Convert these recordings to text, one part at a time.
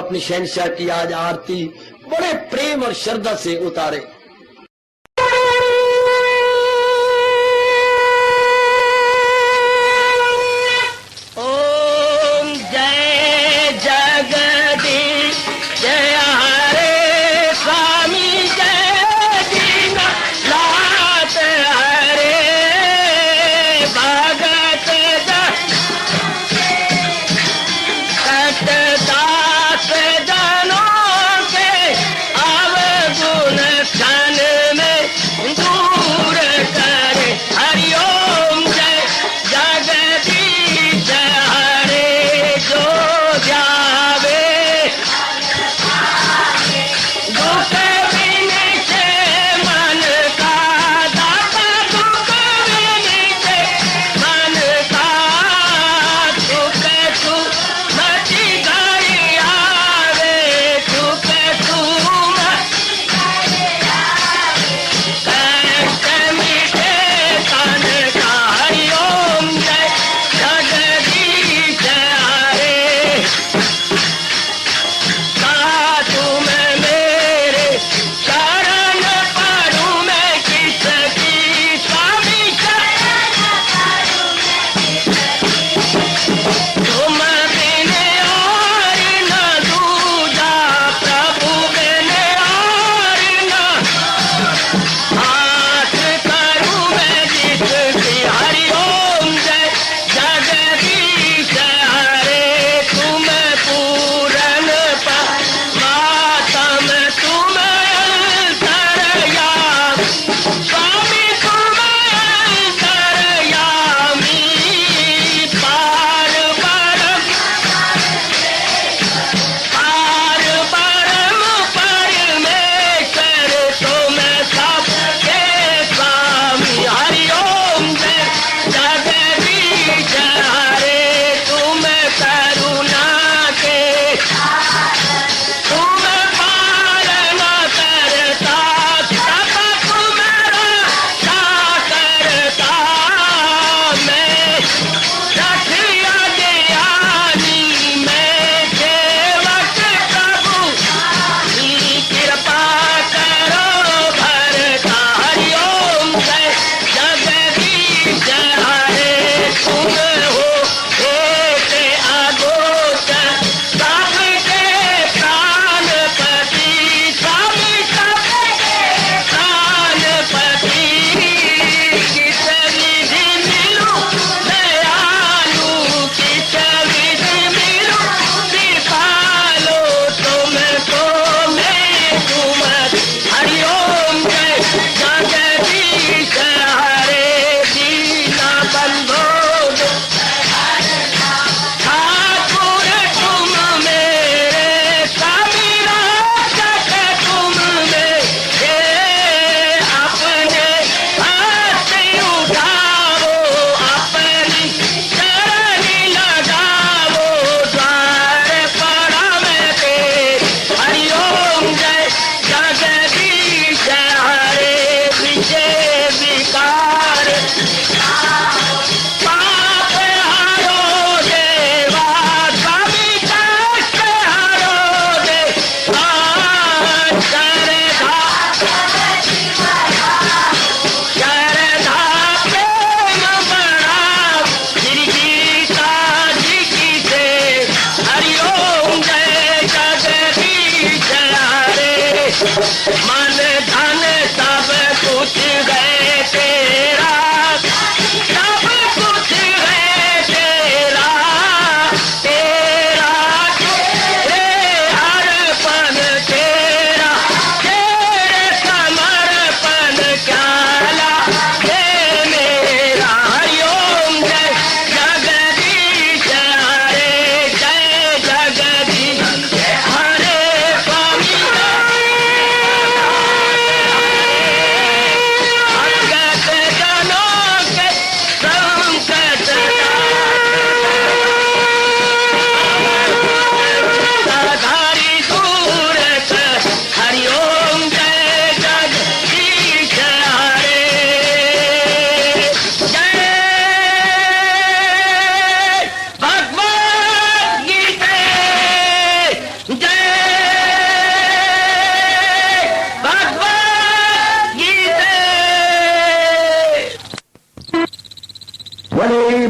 अपनी शहनशाह की आज आरती बड़े प्रेम और श्रद्धा से उतारे। ओम जय जगदीश जय हरे स्वामी जय दीना लात हरे भगत सतदास जनों के अवगुण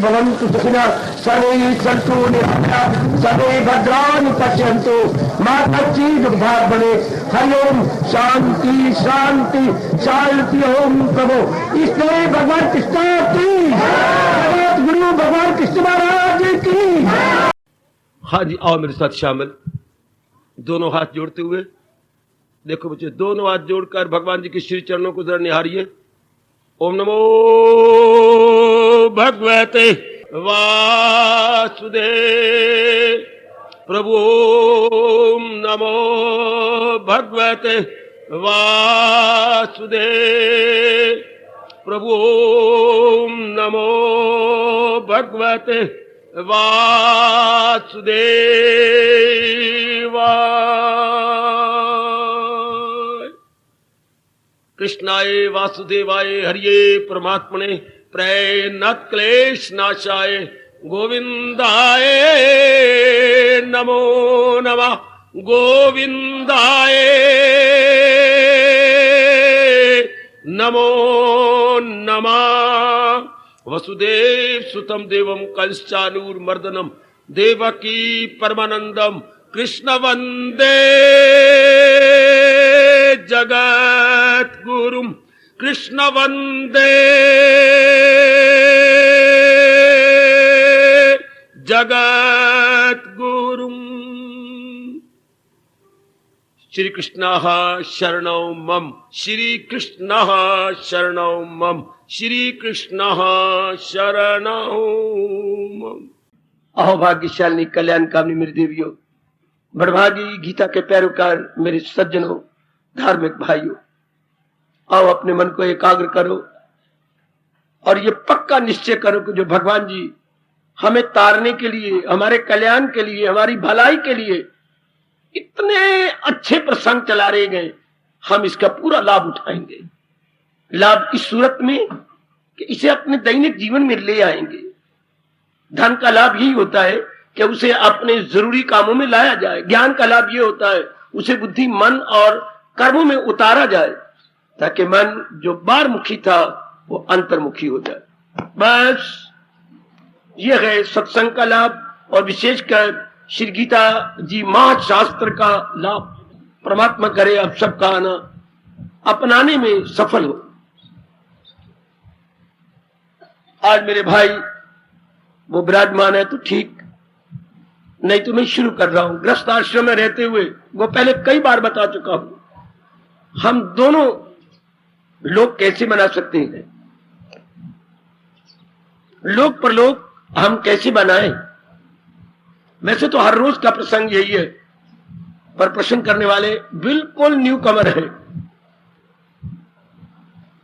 भवन्तु सुखिनः सर्वे सन्तु निरामयाः सर्वे भद्राणि पश्यन्तु मा कश्चित् दुर्भाग् भवेत्। हरि ओम शांति शांति शांति। ओम प्रभु इसलिए भगवान कृष्ण की जगत गुरु भगवान कृष्ण महाराज की। हाँ जी, आओ मेरे साथ शामिल, दोनों हाथ जोड़ते हुए। देखो बच्चे, दोनों हाथ जोड़कर भगवान जी के श्री चरणों को जरा निहारिए। ओम नमो भगवते वासुदेव। प्रभु ओम नमो भगवते वासुदेव। प्रभु ओम नमो भगवते वासुदेवाय। कृष्णाय वासुदेवाय हरिये परमात्मने प्रणत क्लेश नाशाय गोविंदाय नमो नमः। गोविंदाय नमो नमः। वसुदेव सुतम देवम कंसचानूरमर्दनम देवकी परमानंदम कृष्ण वंदे जगत गुरुम। कृष्ण वंदे जगत गुरुम। श्री कृष्ण शरणौ मम। श्री कृष्ण शरणौ मम। श्री कृष्ण शरणौ मम। अहो भाग्यशालिनी कल्याण कामनी मेरी देवियों, बड़भागी गीता के पैरोकार मेरे सज्जनों, धार्मिक भाइयों, आओ अपने मन को एकाग्र करो और ये पक्का निश्चय करो कि जो भगवान जी हमें तारने के लिए, हमारे कल्याण के लिए, हमारी भलाई के लिए इतने अच्छे प्रसंग चला रहे गए, हम इसका पूरा लाभ उठाएंगे। लाभ इस सूरत में कि इसे अपने दैनिक जीवन में ले आएंगे। धन का लाभ यही होता है कि उसे अपने जरूरी कामों में लाया जाए। ज्ञान का लाभ ये होता है उसे बुद्धि, मन और कर्मों में उतारा जाए, ताकि मन जो बाहरमुखी था वो अंतर्मुखी हो जाए। बस ये है सत्संग का लाभ, और विशेषकर श्री गीता जी महाशास्त्र का लाभ। परमात्मा करे आप सबका आना अपनाने में सफल हो। आज मेरे भाई वो विराजमान है तो ठीक, नहीं तो मैं शुरू कर रहा हूं। गृहस्थ आश्रम में रहते हुए वो पहले कई बार बता चुका हूं, हम दोनों लोग कैसे बना सकते हैं, लोक परलोक हम कैसे बनाएं। वैसे तो हर रोज का प्रसंग यही है, पर प्रश्न करने वाले बिल्कुल न्यू कमर है,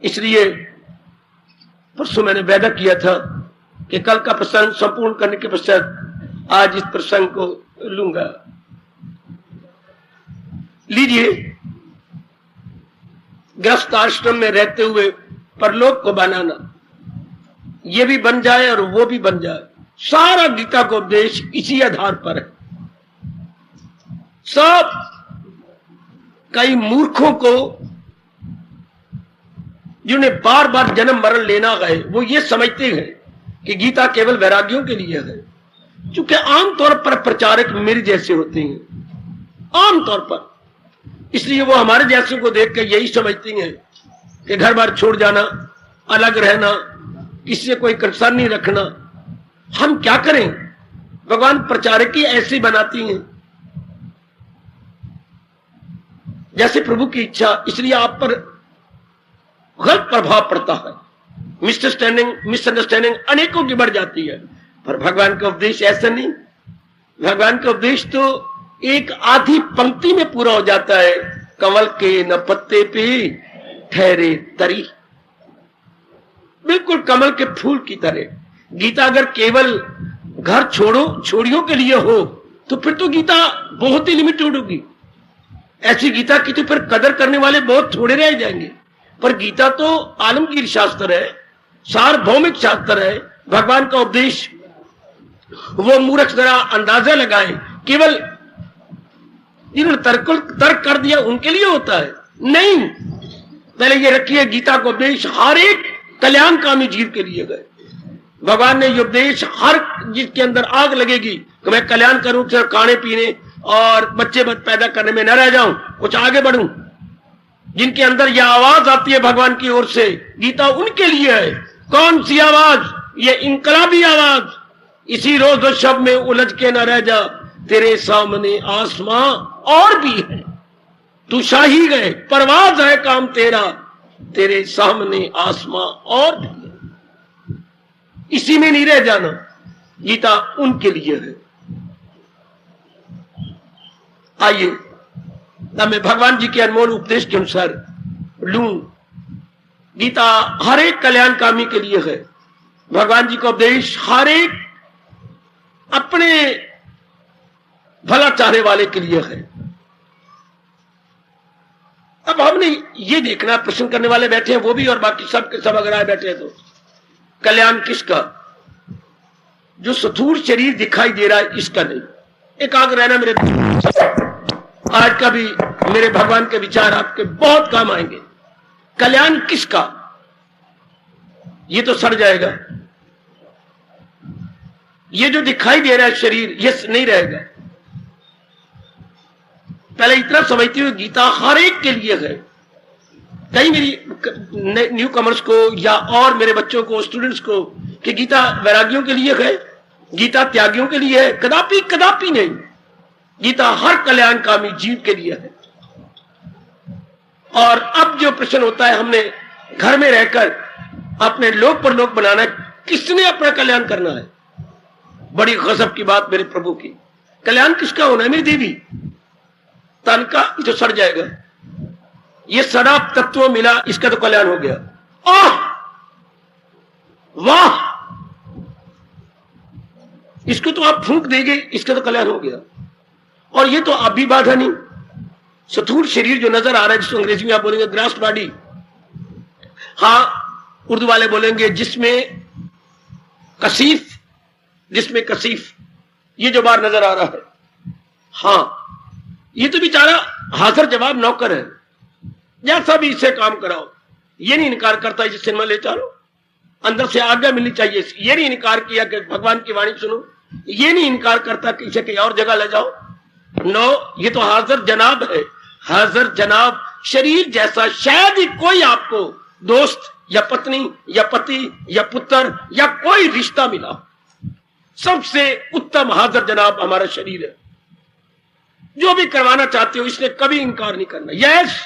इसलिए परसों मैंने वादा किया था कि कल का प्रसंग संपूर्ण करने के पश्चात आज इस प्रसंग को लूंगा। लीजिए, गृहस्थ आश्रम में रहते हुए परलोक को बनाना, ये भी बन जाए और वो भी बन जाए। सारा गीता का उपदेश इसी आधार पर है। सब कई मूर्खों को जिन्हें बार बार जन्म मरण लेना गए, वो ये समझते हैं कि गीता केवल वैरागियों के लिए है। चूंकि आमतौर पर प्रचारक मेरे जैसे होते हैं, आमतौर पर, इसलिए वो हमारे जैसे को देख कर यही समझती हैं कि घर बार छोड़ जाना, अलग रहना, किसी से कोई कंसर्न नहीं रखना। हम क्या करें, भगवान प्रचारक ही ऐसे बनाती हैं जैसे प्रभु की इच्छा, इसलिए आप पर गलत प्रभाव पड़ता है। मिसअंडरस्टैंडिंग अनेकों की बढ़ जाती है। पर भगवान का उपदेश ऐसा नहीं। भगवान का उपदेश तो एक आधी पंक्ति में पूरा हो जाता है। कमल के न पत्ते पे ठहरे तरी, बिल्कुल कमल के फूल की तरह। गीता अगर केवल घर छोड़ियों के लिए हो तो फिर तो गीता बहुत ही लिमिटेड होगी। ऐसी गीता की तो फिर कदर करने वाले बहुत थोड़े रह जाएंगे। पर गीता तो आलमगीर शास्त्र है, सार्वभौमिक शास्त्र है। भगवान का उपदेश वो मूर्ख जरा अंदाजा लगाए, केवल जिन्होंने तर्क कर दिया उनके लिए होता है, नहीं। पहले ये रखिए, गीता का उपदेश हर एक कल्याणकामी जीव के लिए गए। भगवान ने ये उपदेश, हर जिसके अंदर आग लगेगी कि मैं कल्याण करूं, सिर्फ खाने पीने और बच्चे पैदा करने में न रह जाऊं, कुछ आगे बढ़ूं, जिनके अंदर यह आवाज आती है भगवान की ओर से, गीता उनके लिए है। कौन सी आवाज? ये इनकलाबी आवाज, इसी रोज और शब्द में उलझ के न रह जा, तेरे सामने आसमां और भी है, तू शाही गए, परवाज है काम तेरा, तेरे सामने आसमां और भी है, इसी में नहीं रह जाना। गीता उनके लिए है। आइए अब मैं भगवान जी के अनमोल उपदेश के अनुसार लूं। गीता हर एक कल्याणकामी के लिए है। भगवान जी का उपदेश हर एक अपने भला चाहने वाले के लिए है। अब हमने ये देखना, प्रश्न करने वाले बैठे हैं वो भी और बाकी सब के सब अगर आए बैठे हैं तो कल्याण किसका? जो स्थूल शरीर दिखाई दे रहा है इसका नहीं। एकाग्र रहना मेरे, आज का भी मेरे भगवान के विचार आपके बहुत काम आएंगे। कल्याण किसका? ये तो सड़ जाएगा, ये जो दिखाई दे रहा है शरीर ये नहीं रहेगा। पहले इतना समझती हुई गीता हर एक के लिए है। कई मेरी न्यू कमर्स को या और मेरे बच्चों को, स्टूडेंट्स को, कि गीता वैरागियों के लिए है, गीता त्यागियों के लिए है, कदापि कदापि नहीं। गीता हर कल्याणकामी जीव के लिए है। और अब जो प्रश्न होता है, हमने घर में रहकर अपने लोक पर लोक बनाना है, किसने अपना कल्याण करना है? बड़ी गजब की बात मेरे प्रभु की। कल्याण किसका होना है? मेरी देवी तन का जो सड़ जाएगा, ये सड़ा तत्व मिला, इसका तो कल्याण हो गया। आह वाह, इसको तो आप फूंक देंगे, इसका तो कल्याण हो गया। और ये तो आप भी बाधा नहीं। स्थूल शरीर जो नजर आ रहा है, जिसको अंग्रेजी में आप बोलेंगे ग्रास बॉडी, हाँ उर्दू वाले बोलेंगे जिसमें कसीफ, जिसमें कसीफ, ये जो बाहर नजर आ रहा है, हाँ ये तो बेचारा हाजिर जवाब नौकर है, जैसा भी इससे काम कराओ। ये नहीं इनकार करता इसे सिनेमा ले चलो, अंदर से आज्ञा मिलनी चाहिए। ये नहीं इनकार किया कि भगवान की वाणी सुनो, ये नहीं इनकार करता कि इसे कहीं और जगह ले जाओ। नो, ये तो हाजिर जनाब है, हाजिर जनाब। शरीर जैसा शायद ही कोई आपको दोस्त या पत्नी या पति या पुत्र या कोई रिश्ता मिला, सबसे उत्तम हाजिर जनाब हमारा शरीर है। जो भी करवाना चाहते हो इसने कभी इनकार नहीं करना, यस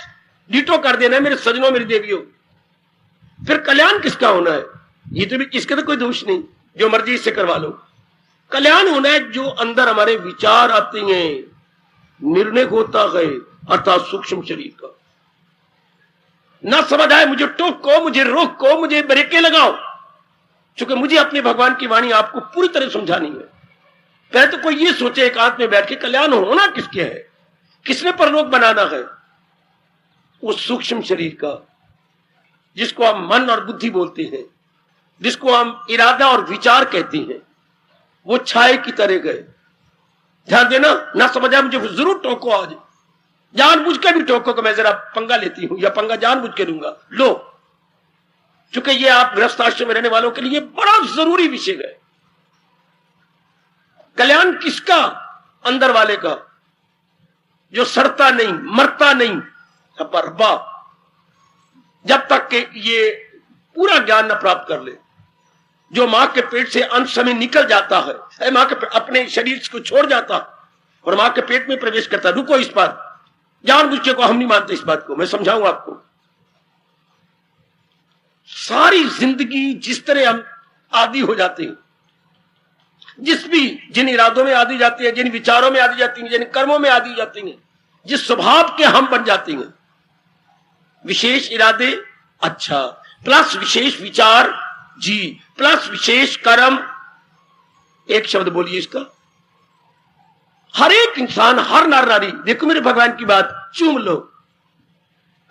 डिटो कर देना है मेरे सजनों, मेरी देवियों। फिर कल्याण किसका होना है? ये तो भी, इसका तो कोई दोष नहीं, जो मर्जी इससे करवा लो। कल्याण होना है जो अंदर हमारे विचार आते हैं, निर्णय होता है, अर्थात सूक्ष्म शरीर का। ना समझ आए मुझे टोको, मुझे रोको, मुझे ब्रेकें लगाओ, क्योंकि मुझे अपने भगवान की वाणी आपको पूरी तरह समझानी है। पहले तो कोई ये सोचे एकांत में बैठ के कल्याण होना किसके है, किसने परलोक बनाना है? उस सूक्ष्म शरीर का, जिसको हम मन और बुद्धि बोलते हैं, जिसको हम इरादा और विचार कहते हैं, वो छाए की तरह गए। ध्यान देना, ना समझा मुझे जरूर टोको, आज जानबूझ के भी टोको कि मैं जरा पंगा लेती हूं या पंगा जानबूझ के लूंगा, लो, क्योंकि ये आप गृहस्थ आश्रम में रहने वालों के लिए बड़ा जरूरी विषय है। कल्याण किसका? अंदर वाले का, जो सड़ता नहीं, मरता नहीं, पर जब तक कि ये पूरा ज्ञान न प्राप्त कर ले। जो मां के पेट से अंत समय निकल जाता है, मां के अपने शरीर को छोड़ जाता और मां के पेट में प्रवेश करता। रुको, इस बात जानबूझ के को हम नहीं मानते, इस बात को मैं समझाऊंगा आपको। सारी जिंदगी जिस तरह हम आदी हो जाते हैं, जिन इरादों में आदी जाती है, जिन विचारों में आदी जाती है, जिन कर्मों में आदी जाती हैं, जिस स्वभाव के हम बन जाते हैं, विशेष इरादे, अच्छा, प्लस विशेष विचार, जी, प्लस विशेष कर्म। एक शब्द बोलिए इसका। हर एक इंसान, हर नर नारी, देखो मेरे भगवान की बात, चूम लो।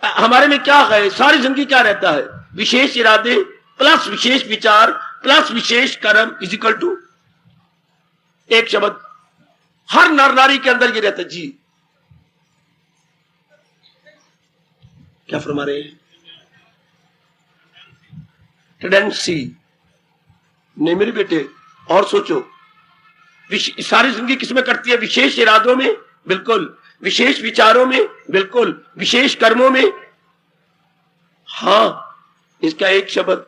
हमारे में क्या है, सारी जिंदगी क्या रहता है? विशेष इरादे प्लस विशेष विचार प्लस विशेष कर्म इज इक्वल टू एक शब्द। हर नर नारी के अंदर ये रहता है। जी क्या फरमा रहे हैं? टेंडेंसी, नहीं मेरे बेटे, और सोचो। सारी जिंदगी किसमें कटती है? विशेष इरादों में, बिल्कुल। विशेष विचारों में, बिल्कुल। विशेष कर्मों में। हां, इसका एक शब्द,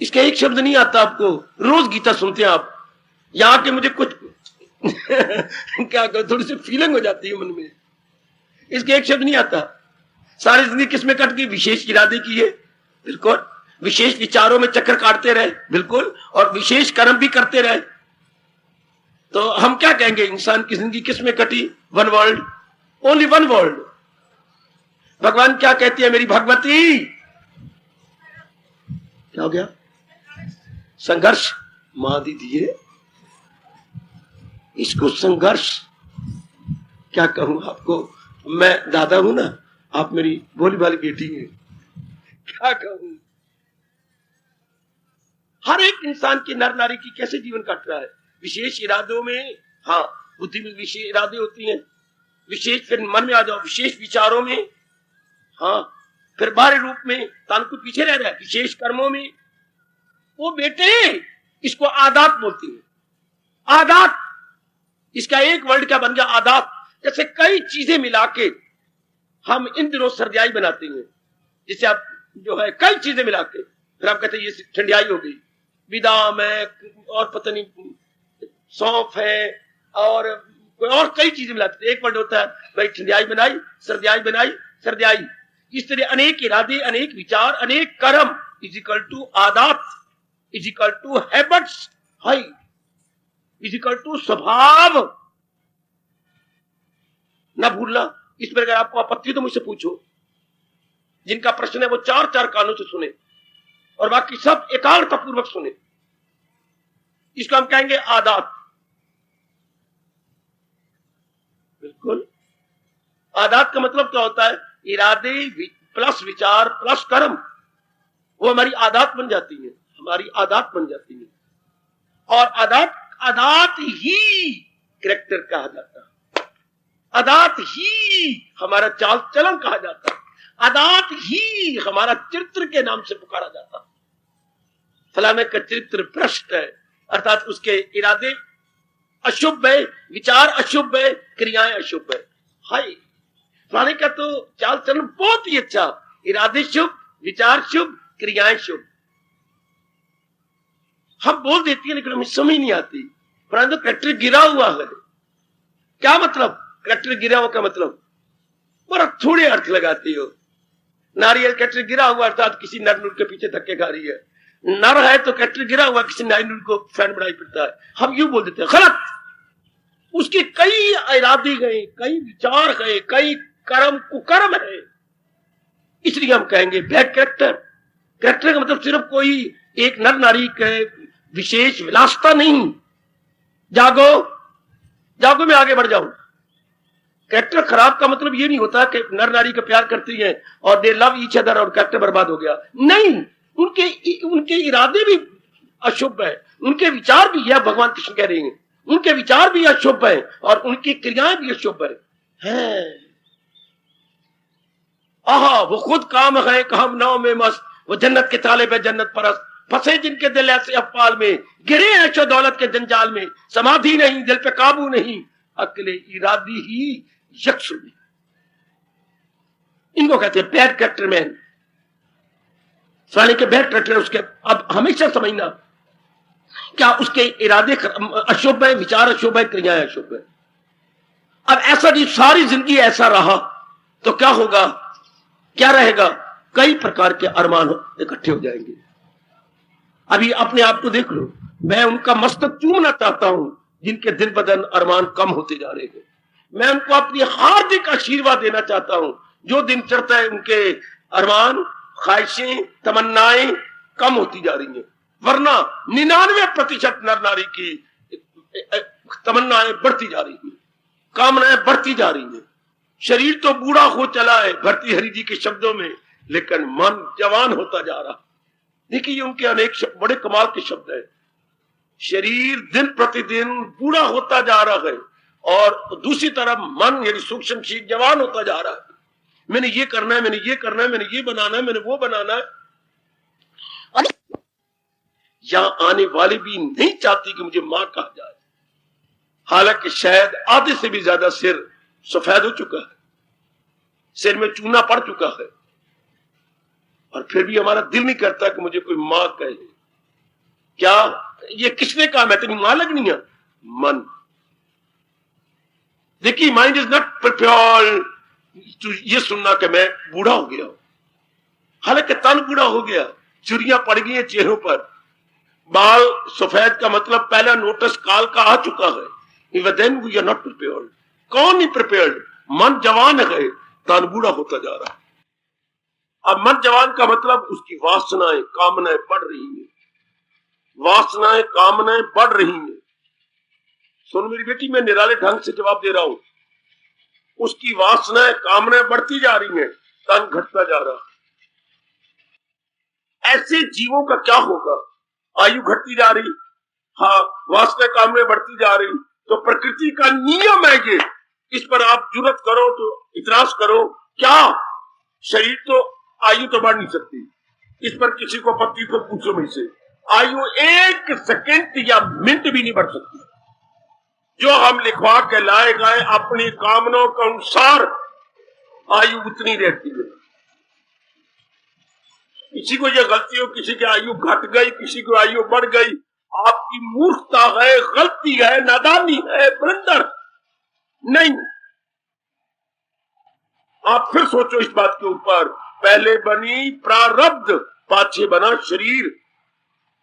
इसका एक शब्द नहीं आता आपको। रोज गीता सुनते हैं आप, यहां के मुझे कुछ क्या करो, थोड़ी सी फीलिंग हो जाती है मन में। इसके एक शब्द नहीं आता। सारी जिंदगी किसमें कट गई? विशेष इरादे की है, बिल्कुल। विशेष विचारों में चक्कर काटते रहे, बिल्कुल। और विशेष कर्म भी करते रहे। तो हम क्या कहेंगे? इंसान की जिंदगी किसमें कटी? One world, only one world. भगवान क्या कहती है? मेरी भगवती, क्या हो गया? संघर्ष। मां दीदी है इसको संघर्ष। क्या कहूं आपको, मैं दादा हूं ना, आप मेरी भोली भाली बेटी हैं। क्या कहूं? हर एक इंसान की, नर नारी की कैसे जीवन कट रहा है? विशेष इरादों में। हाँ, बुद्धि में विशेष इरादे होती हैं। विशेष, फिर मन में आ जाओ, विशेष विचारों में। हाँ, फिर बाहरी रूप में तान को पीछे रह रहा है, विशेष कर्मों में। वो बेटे, इसको आदात बोलती है। आदात, इसका एक वर्ड क्या बन गया? आदात। जैसे कई चीजें मिला के हम इन दिनों सर्दियाई बनाते हैं। जिसे आप जो है कई चीजें मिला के फिर आप कहते हैं ये ठंडियाई हो गई। बादाम है, और पता नहीं सौंफ है, और कोई और कई चीजें मिलाते हैं। एक वर्ड होता है भाई, ठंडियाई बनाई, सर्दियाई बनाई, सर्दियाई। इस तरह अनेक इरादे, अनेक विचार, अनेक कर्म इज इक्वल टू आदात, is equal to habits, high is equal to स्वभाव। ना भूलना। इस पर अगर आपको आपत्ति तो मुझसे पूछो। जिनका प्रश्न है वो चार चार कानों से सुने और बाकी सब एकाग्रता पूर्वक सुने। इसको हम कहेंगे आदात। बिल्कुल। आदात का मतलब क्या होता है? इरादे प्लस विचार प्लस कर्म, वो हमारी आदात बन जाती है, हमारी आदात बन जाती है। और आदात ही कैरेक्टर कहा जाता है। आदात ही हमारा चाल चलन कहा जाता है। आदात ही हमारा चरित्र के नाम से पुकारा जाता है। फलाने का चरित्र भ्रष्ट है, अर्थात उसके इरादे अशुभ है, विचार अशुभ है, क्रियाएं अशुभ है। हाय, फलाने का तो चाल चलन बहुत ही अच्छा, इरादे शुभ, विचार शुभ, क्रियाएं शुभ। हम बोल देती है लेकिन हमें समझ नहीं आती। परंतु कैरेक्टर गिरा हुआ है। क्या मतलब? कैरेक्टर गिरा हुआ का मतलब बड़ा थोड़े अर्थ लगाती हो। नारियल कैरेक्टर गिरा हुआ अर्थात किसी नर नूर के पीछे धक्के खा रही है। नर है तो कैरेक्टर गिरा हुआ किसी नारी नूर को फैन बनाई फिरता है। हम यूं बोल देते हैं, गलत। उसके कई इरादे गए, कई विचार गए, कई कर्म कुकर्म है, इसलिए हम कहेंगे बैड कैरेक्टर। कैरेक्टर का मतलब सिर्फ कोई एक नर नारी के विशेष विलासता नहीं। जागो जागो, मैं आगे बढ़ जाऊं। कैरेक्टर खराब का मतलब ये नहीं होता कि नर नारी का प्यार करती है और दे लव ईच अदर और कैरेक्टर बर्बाद हो गया। नहीं, उनके इरादे भी अशुभ है, उनके विचार भी, यह भगवान कृष्ण कह रहे हैं, उनके विचार भी अशुभ है और उनकी क्रियाएं भी अशुभ है। आहा, वो खुद काम है काम नाव में मस्त, वो जन्नत के ताले पे जन्नत परस्त, फंसे जिनके दिल ऐसे अफपाल में, गिरे ऐशो दौलत के जंजाल में, समाधि नहीं, दिल पे काबू नहीं, अकेले इरादी ही यक्ष में। इनको कहते हैं बैड कैरेक्टर मैन। साले के बैड कैरेक्टर उसके। अब हमेशा समझना, क्या उसके इरादे अशुभ है, विचार अशुभ है, क्रियाएं अशुभ है। अब ऐसा नहीं, सारी जिंदगी ऐसा रहा तो क्या होगा, क्या रहेगा? कई प्रकार के अरमान इकट्ठे हो जाएंगे। अभी अपने आप को देख लो, मैं उनका मस्तक चूमना चाहता हूं जिनके दिन ब दिन अरमान कम होते जा रहे हैं। मैं उनको अपनी हार्दिक आशीर्वाद देना चाहता हूं, जो दिन चढ़ता है उनके अरमान, ख्वाहिशें, तमन्नाएं कम होती जा रही हैं। वरना 99% नर नारी की तमन्नाएं बढ़ती जा रही हैं, कामनाएं बढ़ती जा रही हैं। शरीर तो बूढ़ा हो चला है भर्तृहरि जी के शब्दों में, लेकिन मन जवान होता जा रहा। देखिए उनके अनेक बड़े कमाल के शब्द है। शरीर दिन प्रतिदिन बूढ़ा होता जा रहा है और दूसरी तरफ मन यानी सूक्ष्म शीत जवान होता जा रहा है। मैंने ये करना है, मैंने ये करना है, मैंने ये बनाना है, मैंने वो बनाना है। यहां आने वाले भी नहीं चाहती कि मुझे मां कहा जाए, हालांकि शायद आधे से भी ज्यादा सिर सफेद हो चुका है, सिर में चूना पड़ चुका है, और फिर भी हमारा दिल नहीं करता कि मुझे कोई मां कहे। क्या ये किसने कहा मैं तेरी मां लगनी है? मन। देखिए, mind is not prepared to ये सुनना कि मैं बूढ़ा हो गया हूं, हालांकि तन बूढ़ा हो गया, चुरियां पड़ गई हैं चेहरों पर, बाल सफेद का मतलब पहला नोटिस काल का आ चुका है। Even then we are not prepared. कौन नहीं प्रिपेयर्ड? मन जवान है, तन बूढ़ा होता जा रहा है। अब मन जवान का मतलब उसकी वासनाएं कामनाएं बढ़ रही हैं, वासनाएं कामनाएं बढ़ रही हैं। सुन मेरी बेटी, मैं निराले ढंग से जवाब दे रहा हूं। उसकी वासनाएं कामनाएं बढ़ती जा रही हैं, तन घटता जा रहा है। ऐसे जीवों का क्या होगा? आयु घटती जा रही, हाँ, वासना कामनाएं बढ़ती जा रही, तो प्रकृति का नियम है ये। इस पर आप जुर्रत करो तो इतराज करो, क्या शरीर तो आयु तो बढ़ नहीं सकती, इस पर किसी को आपत्ति तो पूछो मुझ से। आयु एक सेकंड या मिनट भी नहीं बढ़ सकती। जो हम लिखवा के लाए गए अपनी कामनाओं के अनुसार आयु उतनी रहती है। किसी को यह गलती हो, किसी की आयु घट गई, किसी की आयु बढ़ गई, आपकी मूर्खता है, गलती है, नादानी है, ब्लंडर नहीं। आप फिर सोचो इस बात के ऊपर। पहले बनी प्रारब्ध, पाछे बना शरीर।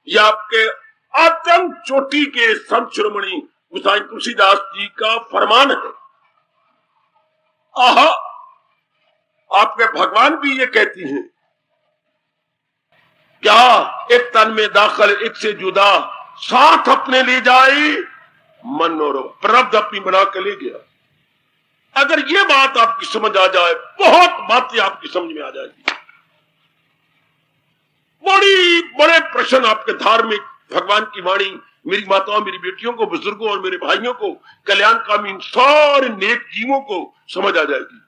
यह आपके आत्म चोटी के संत शिरोमणि गोसाई तुलसीदास जी का फरमान है। आहा, आपके भगवान भी ये कहती हैं, क्या एक तन में दाखिल एक से जुदा, साथ अपने ले जाए मन और प्रारब्ध अपनी बना के ले गया। अगर ये बात आपकी समझ आ जाए, बहुत बातें आपकी समझ में आ जाएगी। बड़े प्रश्न आपके धार्मिक भगवान की वाणी मेरी माताओं, मेरी बेटियों को, बुजुर्गों और मेरे भाइयों को, कल्याणकामी सारे नेक जीवों को समझ आ जाएगी।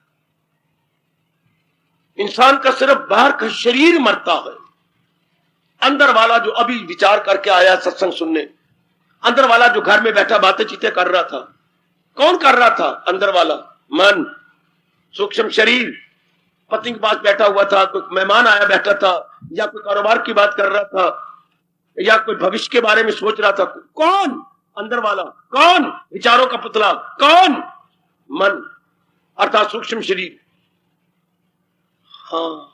इंसान का सिर्फ बाहर का शरीर मरता है, अंदर वाला जो अभी विचार करके आया सत्संग सुनने, अंदर वाला जो घर में बैठा बातें चीतें कर रहा था, कौन कर रहा था? अंदर वाला मन, सूक्ष्म शरीर पत्नी के पास बैठा हुआ था, कोई मेहमान आया बैठा था, या कोई कारोबार की बात कर रहा था, या कोई भविष्य के बारे में सोच रहा था। कौन? अंदर वाला। कौन? विचारों का पुतला। कौन? मन अर्थात सूक्ष्म शरीर। हाँ,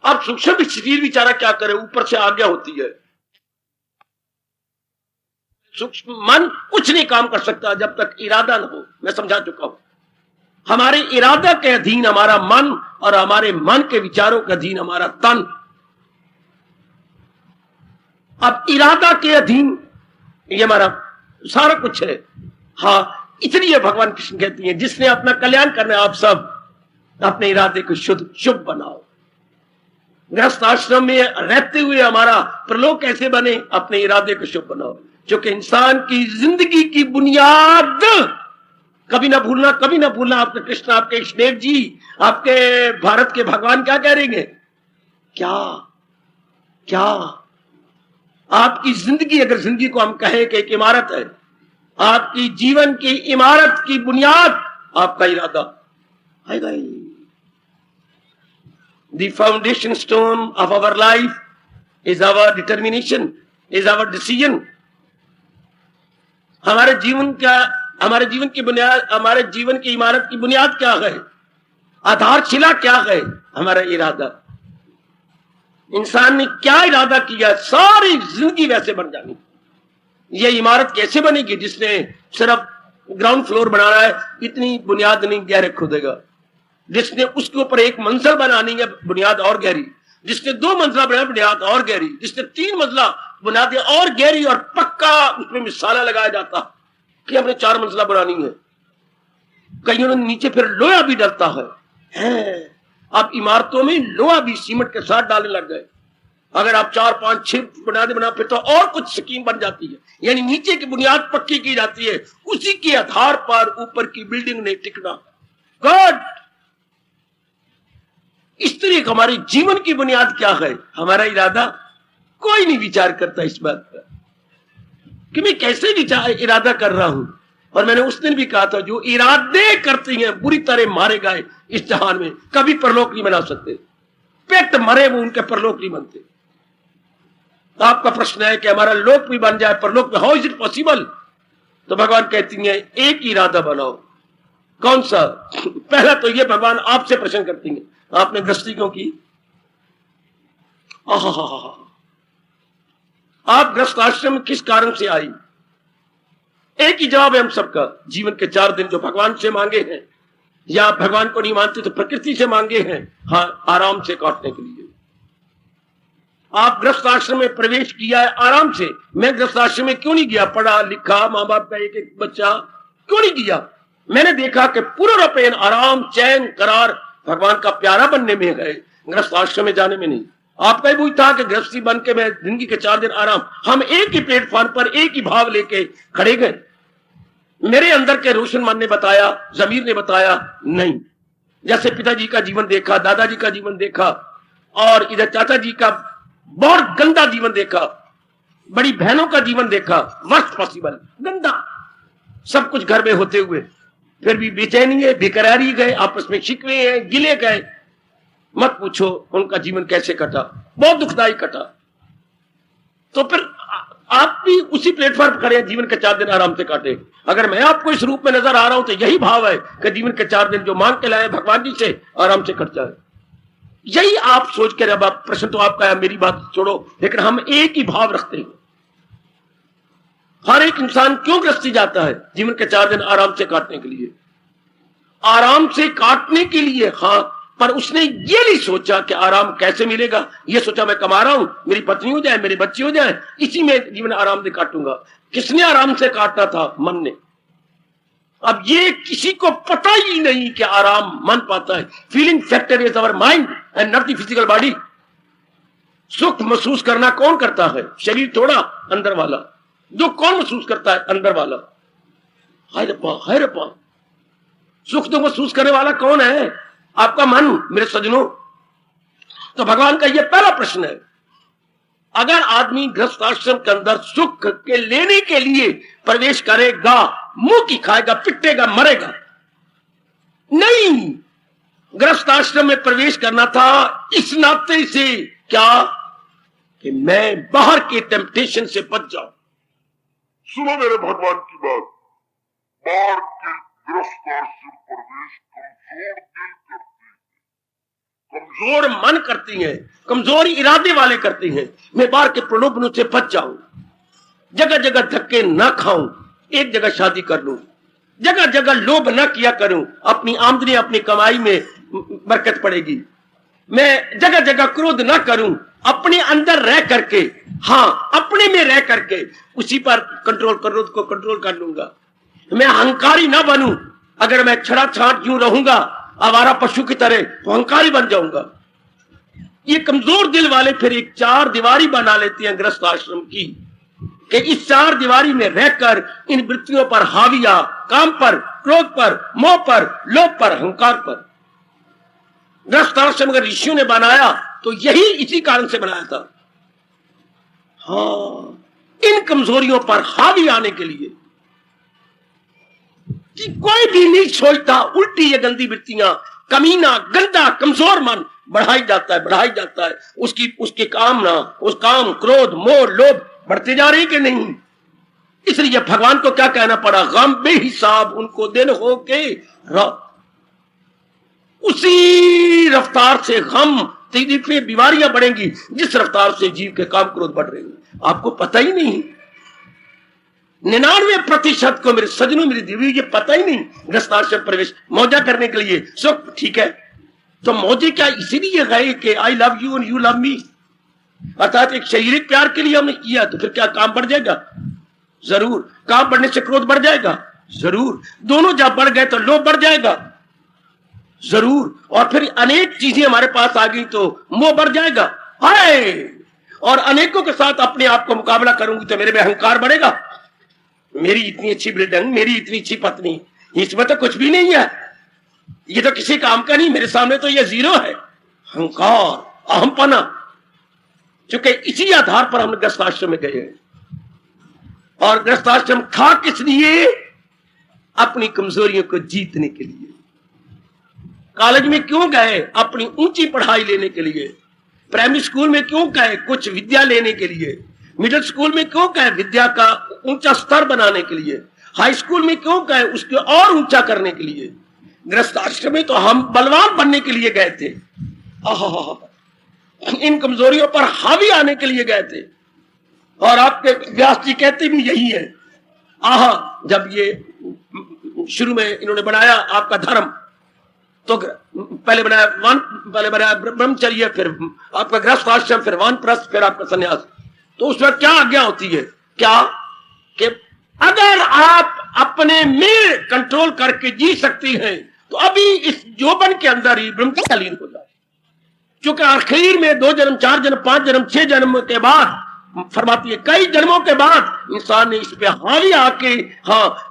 अब सूक्ष्म शरीर बेचारा क्या करे, ऊपर से आज्ञा होती है। सूक्ष्म मन कुछ नहीं काम कर सकता जब तक इरादा न हो। मैं समझा चुका हूं। हमारे इरादा के अधीन हमारा मन, और हमारे मन के विचारों के अधीन हमारा तन। अब इरादा के अधीन ये हमारा सारा कुछ है। हाँ, इसलिए भगवान कृष्ण कहती हैं, जिसने अपना कल्याण करना है, आप सब अपने इरादे को शुभ बनाओ। गृहस्थ आश्रम में रहते हुए हमारा प्रलोक कैसे बने? अपने इरादे को शुभ बनाओ, क्योंकि इंसान की जिंदगी की बुनियाद कभी ना भूलना, कभी ना भूलना। आपके कृष्ण, आपके कृष्णदेव जी, आपके भारत के भगवान क्या कह रहे हैं? क्या आपकी जिंदगी, अगर जिंदगी को हम कहें कि एक इमारत है, आपकी जीवन की इमारत की बुनियाद आपका इरादा आएगा। The foundation stone of our life is our determination, is our decision. हमारे जीवन की बुनियाद, हमारे जीवन की इमारत की बुनियाद क्या है? आधारशिला क्या है? हमारा इरादा। इंसान ने क्या इरादा किया, सारी जिंदगी वैसे बन जानी। ये इमारत कैसे बनेगी? जिसने सिर्फ ग्राउंड फ्लोर बनाना है, इतनी बुनियाद नहीं गहरे खोदेगा। जिसने उसके ऊपर एक मंजिल बनानी है, बुनियाद और गहरी। जिसने 2 मंजिला बनाया, बुनियाद और गहरी। जिसने 3 मंजिला बुनियाद और गहरी और पक्का उसमें मिसाला लगाया जाता कि हमने 4 मंजिला बनानी है। कईयों ने नीचे फिर लोहा भी डलता है। अब इमारतों में लोहा भी सीमेंट के साथ डालने लग गए। अगर आप 4, 5, 6 बुनियादें बना, फिर तो और कुछ स्कीम बन जाती है। यानी नीचे की बुनियाद पक्की की जाती है, उसी के आधार पर ऊपर की बिल्डिंग नहीं टिकना। गॉड इस तरह हमारे जीवन की बुनियाद क्या है, हमारा इरादा। कोई नहीं विचार करता इस बात पर कि मैं कैसे विचार इरादा कर रहा हूं। और मैंने उस दिन भी कहा था, जो इरादे करते हैं बुरी तरह मारे गए इस जहान में, कभी परलोक नहीं बना सकते। पेट मरे वो उनके परलोक नहीं बनते। तो आपका प्रश्न है कि हमारा लोक भी बन जाए परलोक में, हाउ इज इट पॉसिबल? तो भगवान कहती हैं एक ही इरादा बनाओ। कौन सा? पहला तो ये, भगवान आपसे प्रश्न करती हैं, आपने गृहस्थी क्यों की? आप गृहस्थ आश्रम में किस कारण से आई? एक ही जवाब है हम सबका, जीवन के 4 दिन जो भगवान से मांगे हैं, या आप भगवान को नहीं मानते तो प्रकृति से मांगे हैं, हाँ, आराम से काटने के लिए। आप गृहस्थ आश्रम में प्रवेश किया है आराम से। मैं गृहस्थ आश्रम में क्यों नहीं गया? पढ़ा लिखा, माँ बाप का एक एक बच्चा, क्यों नहीं गया? मैंने देखा कि पूरा रूपेण आराम, चैन, करार भगवान का प्यारा बनने में गए, गृहस्थ आश्रम में जाने में नहीं। आपका भी था कि गृहस्थी बन के मैं जिंदगी के 4 दिन आराम, हम एक ही प्लेटफॉर्म पर एक ही भाव लेके खड़े गए। मेरे अंदर के रोशन मन ने बताया, जमीर ने बताया नहीं। जैसे पिताजी का जीवन देखा, दादाजी का जीवन देखा, और इधर चाचा जी का बहुत गंदा जीवन देखा, बड़ी बहनों का जीवन देखा, वर्स्ट पॉसिबल गंदा, सब कुछ घर में होते हुए फिर भी बेचैनी है, बेकरारी गए, आपस में शिकवे हैं, गिले गए। मत पूछो उनका जीवन कैसे कटा, बहुत दुखदायी कटा। तो फिर आप भी उसी प्लेटफॉर्म पर खड़े हैं, जीवन के 4 दिन आराम से काटे। अगर मैं आपको इस रूप में नजर आ रहा हूं तो यही भाव है कि जीवन के 4 दिन जो मांग के लाए भगवान जी से, आराम से कट जाए। यही आप सोच कर, अब आप प्रश्न तो आपका है, मेरी बात छोड़ो, लेकिन हम एक ही भाव रखते हैं। हर एक इंसान क्यों गृहस्थी जाता है? जीवन के 4 दिन आराम से काटने के लिए, आराम से काटने के लिए, हाँ। पर उसने ये नहीं सोचा कि आराम कैसे मिलेगा। ये सोचा मैं कमा रहा हूं, मेरी पत्नी हो जाए, मेरे बच्चे हो जाए, इसी में जीवन आराम से काटूंगा। किसने आराम से काटना था? मन ने। अब ये किसी को पता ही नहीं कि आराम मन पाता है। Feeling factor is our mind and not the physical body. सुख महसूस करना कौन करता है? शरीर थोड़ा, अंदर वाला। दुख कौन महसूस करता है? अंदर वाला। हाय रब्बा, सुख तो महसूस करने वाला कौन है? आपका मन, मेरे सज्जनों। तो भगवान का यह पहला प्रश्न है, अगर आदमी गृहस्थ आश्रम के अंदर सुख के लेने के लिए प्रवेश करेगा, मुंह की खाएगा, पिटेगा, मरेगा नहीं। गृहस्थ आश्रम में प्रवेश करना था इस नाते से, क्या कि मैं बाहर के टेम्पटेशन से बच जाऊं। सुनो मेरे भगवान की बात, बाहर के गृहस्थ आश्रम प्रवेश कमजोर मन करती हैं, कमजोर इरादे वाले करते हैं। मैं बाहर के प्रलोभनों से बच जाऊं, जगह जगह धक्के ना खाऊं, एक जगह शादी कर लूं, जगह जगह लोभ ना किया करूं, अपनी आमदनी अपनी कमाई में बरकत पड़ेगी। मैं जगह जगह क्रोध ना करूं, अपने अंदर रह करके, हाँ, अपने में रह करके उसी पर क्रोध को कंट्रोल कर लूंगा। मैं अहंकारी ना बनूं। अगर मैं छड़ा छाट यूं रहूंगा आवारा पशु की तरह, तो अहंकारी बन जाऊंगा। ये कमजोर दिल वाले फिर एक 4 दीवारी बना लेते हैं गृहस्थ आश्रम की, कि इस 4 दीवारी में रहकर इन वृत्तियों पर हाविया, काम पर, क्रोध पर, मोह पर, लोभ पर, अहंकार पर। गृहस्थ आश्रम अगर ऋषियों ने बनाया तो यही इसी कारण से बनाया था, हाँ, इन कमजोरियों पर हावी आने के लिए। कि कोई भी नहीं सोचता, उल्टी ये गंदी वृत्तियां, कमीना, गंदा, कमजोर मन बढ़ाई जाता है। उसकी कामना, उस काम, क्रोध, मोह, लोभ बढ़ते जा रही कि नहीं। इसलिए भगवान को क्या कहना पड़ा? गम बेहिसाब उनको दिन हो के उसी रफ्तार से गम तकलीफें बीमारियां बढ़ेंगी जिस रफ्तार से जीव के काम क्रोध बढ़ रहे हैं। आपको पता ही नहीं। 99% को मेरे सज्जनों, मेरी देवी, ये पता ही नहीं। गृहस्थ आश्रम प्रवेश मौजा करने के लिए, सुख, ठीक है, तो मौजे क्या इसीलिए गए कि I love you and you love me, अर्थात एक शारीरिक प्यार के लिए हमने किया, तो फिर क्या काम बढ़ जाएगा? जरूर। काम बढ़ने से क्रोध बढ़ जाएगा? जरूर। दोनों जब बढ़ गए तो लोभ बढ़ जाएगा? जरूर। और फिर अनेक चीजें हमारे पास आ गई तो मोह बढ़ जाएगा। हाय, और अनेकों के साथ अपने आप को मुकाबला करूंगी तो मेरे में अहंकार बढ़ेगा। मेरी इतनी अच्छी बिल्डिंग, मेरी इतनी अच्छी पत्नी, इसमें तो कुछ भी नहीं है, ये तो किसी काम का नहीं, मेरे सामने तो ये जीरो है। अहंकार, अहमपना, चूंकि इसी आधार पर हम गृहस्थाश्रम में गए हैं। और गृहस्थाश्रम था किस लिए? अपनी कमजोरियों को जीतने के लिए। कॉलेज में क्यों गए? अपनी ऊंची पढ़ाई लेने के लिए। प्राइमरी स्कूल में क्यों गए? कुछ विद्या लेने के लिए। मिडिल स्कूल में क्यों गए? विद्या का ऊंचा स्तर बनाने के लिए। हाई स्कूल में क्यों गए? उसके और ऊंचा करने के लिए। गृहस्थाश्रम में तो हम बलवान बनने के लिए गए थे, इन कमजोरियों पर हावी आने के लिए गए थे। और आपके व्यास जी कहते भी यही है। जब ये शुरू में इन्होंने बनाया आपका धर्म, तो पहले बनाया ब्रह्मचर्य, फिर आपका गृहस्थाश्रम, फिर वानप्रस्थ, फिर आपका संन्यास। तो उसमें क्या आज्ञा होती है? क्या कि अगर आप अपने में कंट्रोल करके जी सकती हैं तो अभी इस यौवन के अंदर ही ब्रह्मचर्य लीन हो जाए। क्योंकि आखिर में 2 जन्म, 4 जन्म, 5 जन्म, 6 जन्म के बाद फरमाती है, कई जन्मों के बाद इंसान ने इस पे हावी आके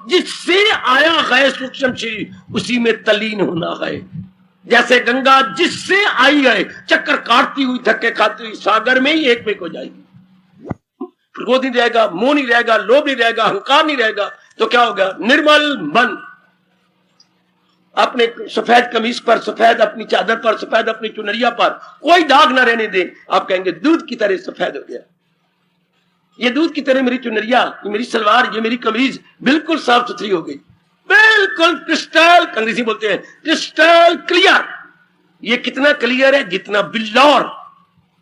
जिससे आया है सूक्ष्म शरीर, उसी में तल्लीन होना है। जैसे गंगा जिससे आई है, चक्कर काटती हुई, धक्के खाती हुई सागर में ही एक में हो जाएगी। क्रोध नहीं रहेगा, मोह नहीं रहेगा, लोभ नहीं रहेगा, अहंकार नहीं रहेगा, तो क्या होगा? निर्मल मन। अपने सफेद कमीज पर, सफेद अपनी चादर पर, सफेद अपनी चुनरिया पर कोई दाग ना रहने दे। आप कहेंगे दूध की तरह सफेद हो गया। ये दूध की तरह मेरी चुनरिया, ये मेरी सलवार, ये मेरी कमीज बिल्कुल साफ सुथरी हो गई, बिल्कुल क्रिस्टल, अंग्रेजी बोलते हैं क्रिस्टल क्लियर। ये कितना क्लियर है? जितना बिल्लौर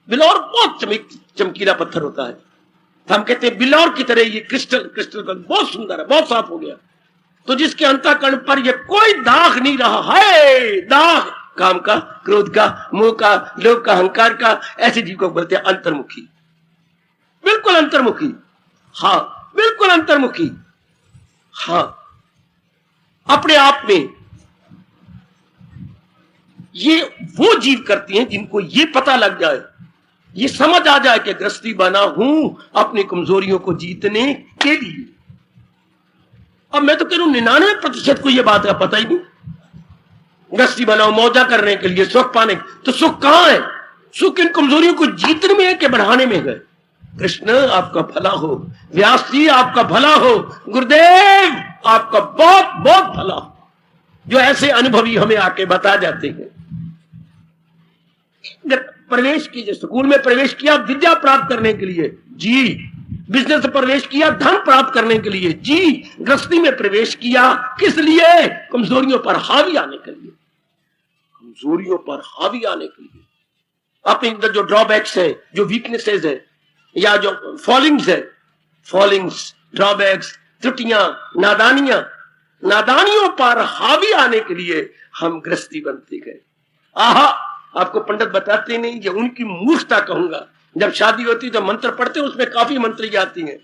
बहुत चमकीला पत्थर होता है, तो हम कहते हैं बिल्लौर की तरह ये क्रिस्टल बहुत सुंदर है, बहुत साफ हो गया। तो जिसके अंतःकरण पर ये कोई दाग नहीं रहा है, दाग काम का, क्रोध का, मोह का, लोभ का, अहंकार का, ऐसे जीव को बोलते हैं अंतर्मुखी। बिल्कुल अंतर्मुखी, बिल्कुल अंतर्मुखी। अपने आप में ये वो जीव करती हैं जिनको ये पता लग जाए, ये समझ आ जाए कि गृहस्थी बना हूं अपनी कमजोरियों को जीतने के लिए। अब मैं तो कह रहा हूं 99% को ये बात का पता ही नहीं। गृहस्थी बनाओ मौजा करने के लिए, सुख पाने, तो सुख कहां है? सुख इन कमजोरियों को जीतने में है कि बढ़ाने में है? कृष्ण आपका भला हो, व्यास जी आपका भला हो, गुरुदेव आपका बहुत बहुत भला हो, जो ऐसे अनुभवी हमें आके बता जाते हैं। प्रवेश कीजिए, स्कूल में प्रवेश किया विद्या प्राप्त करने के लिए जी, बिजनेस में प्रवेश किया धन प्राप्त करने के लिए जी, गृहस्थी में प्रवेश किया किस लिए? कमजोरियों पर हावी आने के लिए, कमजोरियों पर हावी आने के लिए। अपने अंदर जो ड्रॉबैक्स है, जो वीकनेसेस है, या जो फॉलिंग्स, ड्रॉबैक्स, त्रुटियां, नादानियों पर हावी आने के लिए हम गृहस्थी बनते गए। आपको पंडित बताते नहीं, ये उनकी मूर्खता कहूंगा। जब शादी होती तो मंत्र पढ़ते, उसमें काफी मंत्र आती हैं।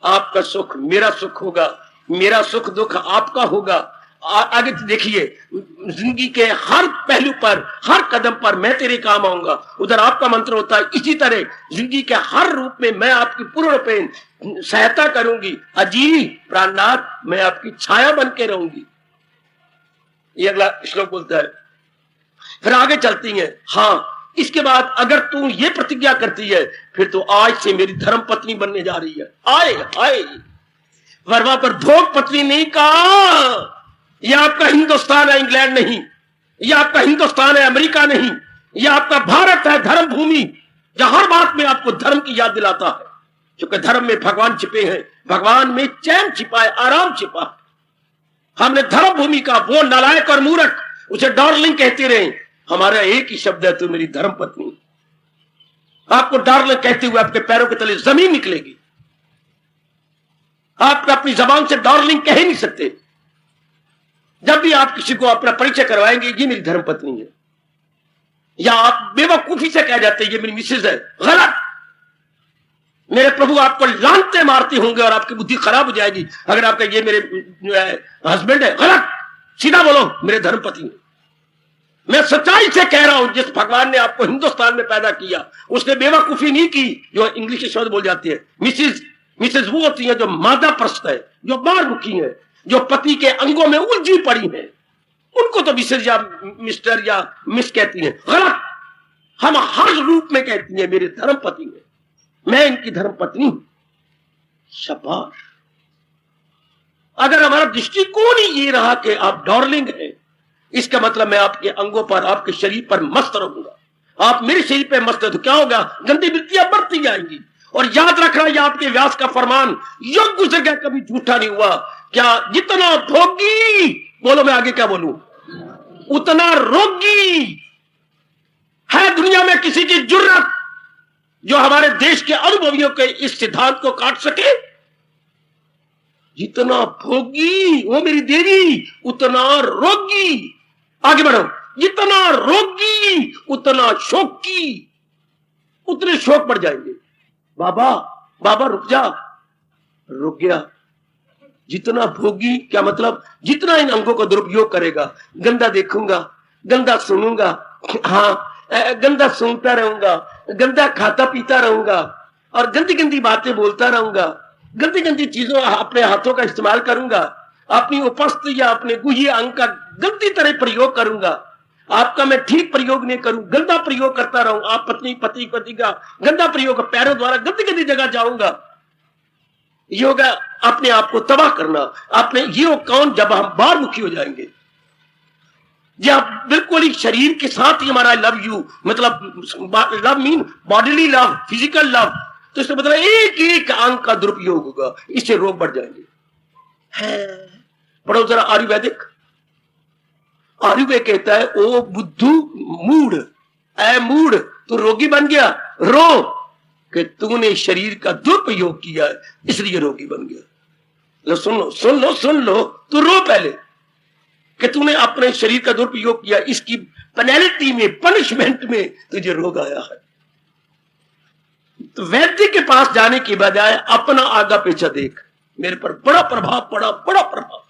आपका सुख मेरा सुख होगा, मेरा सुख दुख आपका होगा। आगे देखिए, जिंदगी के हर पहलू पर, हर कदम पर मैं तेरे काम आऊंगा, उधर आपका मंत्र होता है। इसी तरह जिंदगी के हर रूप में मैं आपकी पूर्ण रूपेण सहायता करूंगी। अजी प्राणनाथ, मैं आपकी छाया बन के रहूंगी। ये अगला श्लोक बोलता है। फिर आगे चलती हैं। इसके बाद अगर तू ये प्रतिज्ञा करती है, फिर तो आज से मेरी धर्म पत्नी बनने जा रही है। आए वर्मा पर भोग पत्नी नहीं कहा। यह आपका हिंदुस्तान है, इंग्लैंड नहीं। यह आपका हिंदुस्तान है, अमेरिका नहीं। यह आपका भारत है, धर्म भूमि, जहां हर बात में आपको धर्म की याद दिलाता है। क्योंकि धर्म में भगवान छिपे हैं, भगवान में चैन छिपा है, आराम छिपा है। हमने धर्म भूमि का वो नालायक और मूर्ख उसे डार्लिंग कहते रहे। हमारा एक ही शब्द है, तू मेरी धर्म पत्नी। आपको डार्लिंग कहते हुए आपके पैरों के तले जमीन निकलेगी। आप अपनी जबान से डार्लिंग कह ही नहीं सकते। जब भी आप किसी को अपना परिचय करवाएंगे, ये मेरी धर्म पत्नी है, या आप बेवकूफी से कह जाते हैं ये मेरी मिसेज है, गलत। मेरे प्रभु आपको लानते मारते होंगे और आपकी बुद्धि खराब हो जाएगी अगर आपका ये मेरे हस्बैंड है। गलत, सीधा बोलो मेरे धर्म पत्नी है। मैं सच्चाई से कह रहा हूं, जिस भगवान ने आपको हिंदुस्तान में पैदा किया उसने बेवकूफी नहीं की जो इंग्लिश के शब्द बोल जाती है। मिसेज वो होती है जो मादा प्रस्त है, जो बार मुखी है, जो पति के अंगों में उलझी पड़ी है। उनको तो मिसेज या मिस्टर या मिस कहती हैं। गलत, हम हर रूप में कहती हैं मेरे धर्म पति हैं, मैं इनकी धर्म पत्नी हूं। शाबाश। अगर हमारा दृष्टिकोण ही ये रहा कि आप डार्लिंग हैं, इसका मतलब मैं आपके अंगों पर, आपके शरीर पर मस्त रहूंगा, आप मेरे शरीर पे मस्त है, तो क्या होगा? गंदी वृत्तियां बढ़ती जाएंगी। और याद रखना, यह आपके व्यास का फरमान युग गुजर गया, कभी झूठा नहीं हुआ। क्या? जितना भोगी, बोलो मैं आगे क्या बोलूं, उतना रोगी। है दुनिया में किसी की जुर्रत जो हमारे देश के अनुभवियों के इस सिद्धांत को काट सके? जितना भोगी वो मेरी देवी, उतना रोगी। आगे बढ़ो। जितना रोगी उतना शोकी, उतने शोक बढ़ जाएंगे। बाबा बाबा रुक जा, रुक गया। जितना भोगी, क्या मतलब? जितना इन अंगों का दुरुपयोग करेगा, गंदा देखूंगा, गंदा सुनूंगा, हाँ गंदा सुनता रहूंगा, गंदा खाता पीता रहूंगा, और गंदी गंदी बातें बोलता रहूंगा, गंदी गंदी चीजों अपने हाथों का इस्तेमाल करूंगा, अपनी उपस्थिति या अपने गुह्य अंग का गंदी तरह प्रयोग करूंगा, आपका मैं ठीक प्रयोग नहीं करूं, गंदा प्रयोग करता रहूं, आप पत्नी पति का गंदा प्रयोग, पैरों द्वारा गंदी गंदी जगह जाऊंगा। ये होगा अपने आप को तबाह करना। अपने ये हो कौन? जब हम बाहर मुखी हो जाएंगे, जब बिल्कुल ही शरीर के साथ ही हमारा लव यू, मतलब love mean bodily love, physical love, तो इसका मतलब एक एक अंग का दुरुपयोग होगा, इससे रोग बढ़ जाएंगे। पढ़ो जरा आयुर्वेदिक। आयुर्वेद कहता है, ओ बुद्धू मूढ़, ऐ मूढ़ तू रोगी बन गया, रो कि तूने शरीर का दुरुपयोग किया है, इसलिए रोगी बन गया। लो सुन लो सुन लो सुन लो, तू रो पहले कि तूने अपने शरीर का दुरुपयोग किया, इसकी पेनल्टी में, पनिशमेंट में तुझे रोग आया है। तो वैद्य के पास जाने की बजाय अपना आगा पीछा देख। मेरे पर बड़ा प्रभाव पड़ा, बड़ा प्रभाव।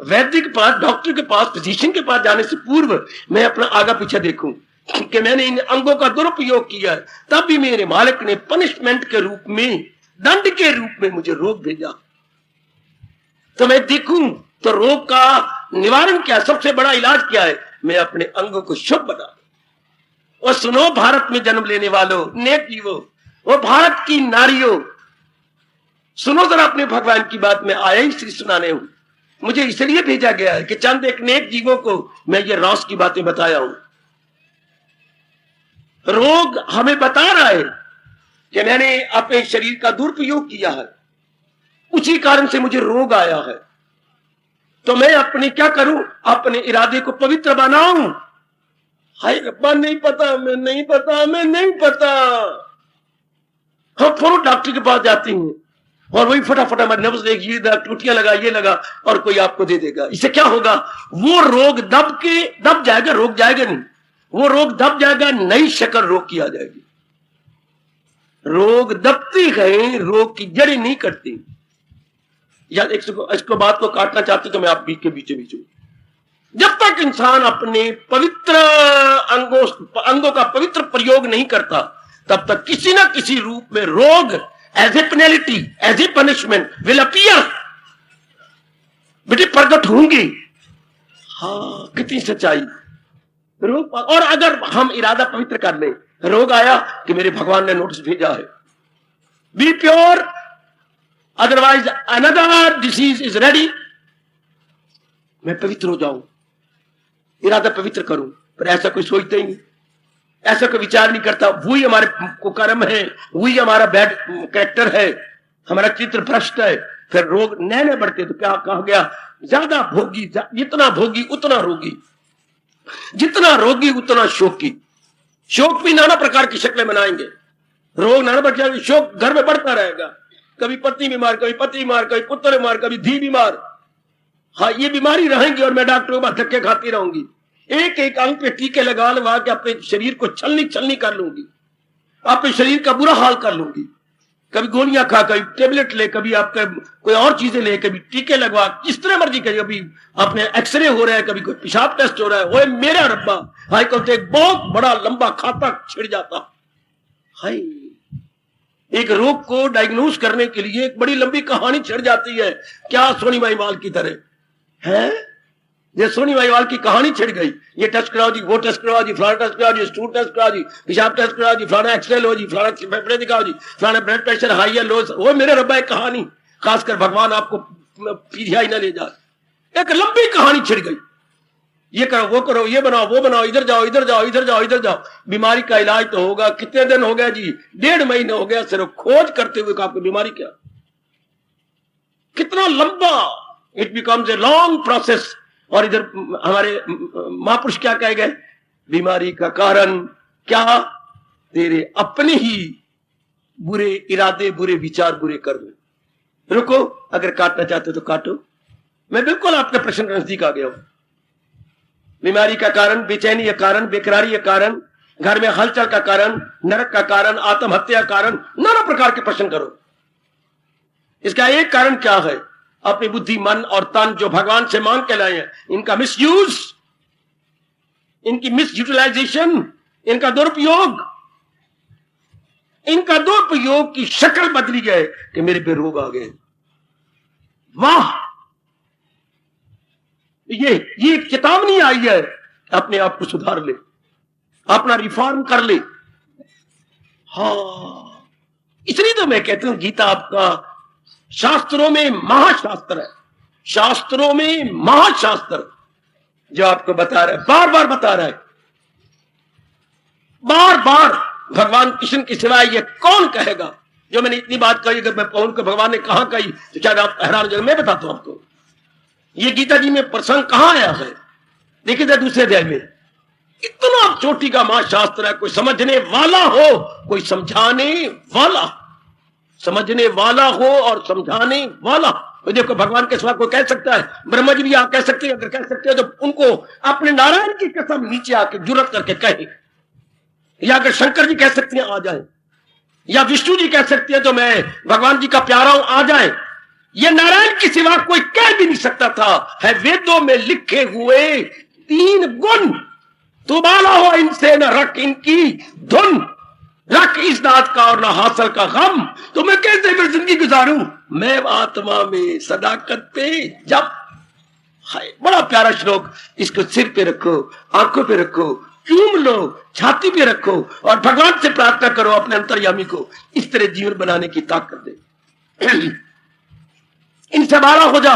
वैद्य के पास, डॉक्टर के पास, फिजिशियन के पास जाने से पूर्व मैं अपना आगा पीछा देखूं कि मैंने इन अंगों का दुरुपयोग किया है, तब भी मेरे मालिक ने पनिशमेंट के रूप में, दंड के रूप में मुझे रोग भेजा। तो मैं देखूं तो रोग का निवारण क्या, सबसे बड़ा इलाज क्या है? मैं अपने अंगों को शुभ बना दूं। और सुनो भारत में जन्म लेने वालों, नेक जीवों, वो भारत की नारियों, सुनो जरा अपने भगवान की बात। में आया ही श्री सुनाने हूं, मुझे इसलिए भेजा गया है कि चंद एक नेक जीवों को मैं ये रास की बातें बताया हूं। रोग हमें बता रहा है कि मैंने अपने शरीर का दुरुपयोग किया है, उसी कारण से मुझे रोग आया है। तो मैं अपने क्या करूं? अपने इरादे को पवित्र बनाऊं। हाय रब्बा, नहीं पता, मैं नहीं पता, मैं नहीं पता। हम फौरन डॉक्टर के पास जाते हैं और वही फटाफट हमारे नब्ज देख, ये टूटियां लगा, ये लगा, और कोई आपको दे देगा। इससे क्या होगा? वो रोग दब जाएगा, रोग जाएगा नहीं, वो रोग दब जाएगा, नई शक्ल रोग की आ जाएगी। रोग दबती है, रोग की जड़ें नहीं कटती। या इसको बात को काटना चाहते तो मैं आप बीच के बीच हूं। जब तक इंसान अपने पवित्र अंगों का पवित्र प्रयोग नहीं करता, तब तक किसी ना किसी रूप में रोग as a penalty, as a punishment will appear, बेटे प्रकट होंगी। हाँ, कितनी सच्चाई। रोग, और अगर हम इरादा पवित्र कर लें, रोग आया कि मेरे भगवान ने नोटिस भेजा है, be pure, otherwise another disease is ready. मैं पवित्र हो जाऊं, इरादा पवित्र करूं, पर ऐसा कोई सोचता ही नहीं, ऐसा कोई विचार नहीं करता। वही हमारे को कर्म है, वही हमारा बैड कैरेक्टर है, हमारा चित्र भ्रष्ट है। फिर रोग नए नए बढ़ते। तो क्या कहा गया? ज्यादा भोगी, जितना भोगी उतना रोगी, जितना रोगी उतना शोकी। शोक भी नाना प्रकार की शक्लें बनाएंगे, रोग नाना प्रकार की, शोक घर में बढ़ता रहेगा। कभी पत्नी बीमार, कभी पति बीमार, कभी पुत्र बीमार, कभी धी बीमार। हाँ, ये बीमारी रहेंगी और मैं डॉक्टरों के धक्के खाती रहूंगी। एक एक अंग पे टीके लगा के अपने शरीर को छलनी कर लूंगी, अपने शरीर का बुरा हाल कर लूंगी। कभी गोलियां खा, कभी टेबलेट ले, कभी आपके कोई और चीजें ले, कभी टीके लगवा, जिस तरह मर्जी करिए। कभी अपने एक्सरे हो रहा है, कभी कोई पेशाब टेस्ट हो रहा है। वो मेरा रब्बा, हाई कहते एक बहुत बड़ा लंबा खाता छिड़ जाता। हाय, एक रोग को डायग्नोज करने के लिए एक बड़ी लंबी कहानी छिड़ जाती है। क्या सोनी भाई माल की तरह है? ये सोनी वाईवाल की कहानी छिड़ गई, ये टेस्ट कराओ जी, वो टेस्ट कराओ जी, फलाना टेस्ट कराओ जी, स्टूल टेस्ट कराओ जी, पेशाब टेस्ट कराओ जी, फलाना एक्सरे लो जी, फलाना फेफड़े दिखाओ जी, फलाना ब्लड प्रेशर हाई या लो। वो मेरे रब्बा एक कहानी, खासकर भगवान आपको पीढ़िया ही ना ले जाए, एक लंबी कहानी छिड़ गई। ये करो, वो करो, ये बनाओ, वो बनाओ, इधर जाओ, इधर जाओ, इधर जाओ, इधर जाओ। बीमारी का इलाज तो होगा, कितने दिन हो गया जी, 1.5 महीने हो गया सिर्फ खोज करते हुए आपकी बीमारी क्या, कितना लंबा, it becomes a long process. और इधर हमारे महापुरुष क्या कह गए, बीमारी का कारण क्या, तेरे अपने ही बुरे इरादे, बुरे विचार, बुरे कर्म। रुको, अगर काटना चाहते तो काटो, मैं बिल्कुल आपके प्रश्न के नजदीक आ गया हूं। बीमारी का कारण, बेचैनी का कारण, बेकरारी का कारण, घर में हलचल का कारण, नरक का कारण, आत्महत्या का कारण, नाना प्रकार के प्रश्न करो। इसका एक कारण क्या है, अपनी बुद्धि, मन और तन जो भगवान से मांग के लाए हैं, इनका मिसयूज, इनकी मिसयूटिलाइजेशन, इनका दुरुपयोग, इनका दुरुपयोग की शक्ल बदली गए कि मेरे पे रोग आ गए। वाह, ये चेतावनी आई है, अपने आप को सुधार ले, अपना रिफॉर्म कर ले। हाँ, इसलिए तो मैं कहता हूं गीता आपका शास्त्रों में महाशास्त्र है, शास्त्रों में महाशास्त्र, जो आपको बता रहा है, बार बार बता रहा है, बार बार। भगवान कृष्ण के सिवाय ये कौन कहेगा, जो मैंने इतनी बात कही, अगर मैं कहूं कि भगवान ने कहां कही तो शायद आप हैरान हो जाएंगे। मैं बताता हूं आपको, ये गीता जी में प्रसंग कहां आया है, देखिए जरा दूसरे अध्याय में। इतना चोटी का महाशास्त्र है, कोई समझने वाला हो, कोई समझाने वाला, समझने वाला हो और समझाने वाला। तो देखो, भगवान के सिवा कोई कह सकता है, ब्रह्मा जी भी आप कह सकते हैं, अगर कह सकते हैं तो उनको अपने नारायण की कसम नीचे आके जुर्रत करके कहे, या अगर शंकर जी कह सकते हैं आ जाए, या विष्णु जी कह सकते हैं तो मैं भगवान जी का प्यारा हूं आ जाए। ये नारायण के सिवा कोई कह भी नहीं सकता था। है वेदों में लिखे हुए 3 गुण, तू बाला हो इनसे न रख इनकी धुन, रख इस दात का और न हासिल का गम। तो मैं कैसे फिर जिंदगी गुजारूं, मैं आत्मा में सदाकत पे जब। हाय, बड़ा प्यारा श्लोक, इसको सिर पे रखो, आंखों पे रखो, चूम लो, छाती पे रखो और भगवान से प्रार्थना करो अपने अंतर्यामी को इस तरह जीवन बनाने की ताकत दे। इनसे बारा हो जा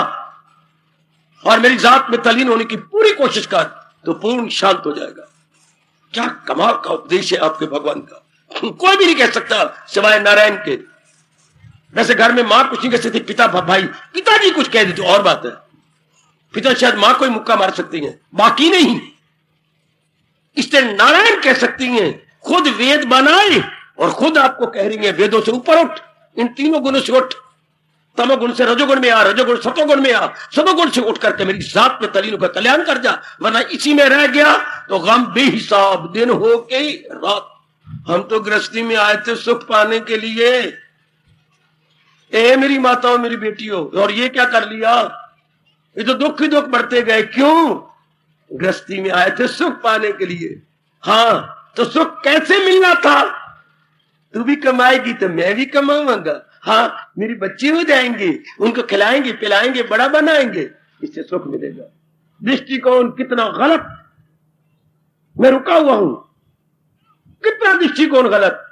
और मेरी जात में तलीन होने की पूरी कोशिश कर, तो पूर्ण शांत हो जाएगा। क्या कमाल का उपदेश है आपके भगवान का, कोई भी नहीं कह सकता सिवाय नारायण के। वैसे घर में मां कुछ नहीं कह सकती, पिता भाई, पिताजी कुछ कह देते और बात है, पिता शायद मां को ही मुक्का मार सकती हैं, बाकी नहीं। इसलिए नारायण कह सकती हैं, खुद वेद बनाए और खुद आपको कह रही है वेदों से ऊपर उठ, इन 3 गुणों से उठ, तमोगुण से रजोगुण में आ, रजोगुण सतोगुण में आ, सतोगुण से उठ करके मेरी जात में तलीनों का कल्याण कर जा, वरना इसी में रह गया तो गम बेहिसाब दिन हो के रात। हम तो गृहस्थी में आए थे सुख पाने के लिए, ए मेरी माताओं मेरी बेटियों, और ये क्या कर लिया, ये तो दुख ही दुख बढ़ते गए। क्यों, गृहस्थी में आए थे सुख पाने के लिए। हाँ, तो सुख कैसे मिलना था, तू भी कमाएगी तो मैं भी कमाऊंगा, हाँ मेरी बच्चे हो जाएंगे, उनको खिलाएंगे पिलाएंगे बड़ा बनाएंगे, इससे सुख मिलेगा। दृष्टिकोण कितना गलत, मैं रुका हुआ हूं, कितना दृष्टिकोण गलत।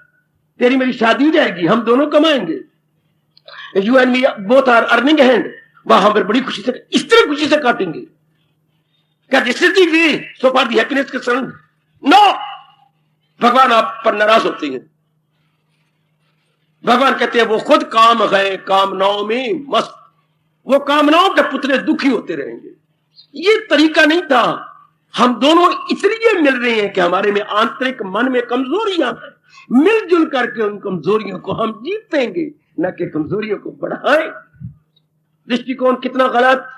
तेरी मेरी शादी हो जाएगी, हम दोनों कमाएंगे, you and me both are earning hand, वह हम बड़ी खुशी से, इस तरह खुशी से काटेंगे। क्या this is the way so for the happiness के संग? नो, भगवान आप पर नाराज होते हैं। भगवान कहते हैं वो खुद काम है कामनाओं में मस्त, वो कामनाओं के पुतले दुखी होते रहेंगे। ये तरीका नहीं था। हम दोनों इसलिए मिल रहे हैं कि हमारे में आंतरिक मन में कमजोरियां हैं, मिलजुल करके उन कमजोरियों को हम जीतेंगे, न कि कमजोरियों को बढ़ाएं। दृष्टिकोण कितना गलत,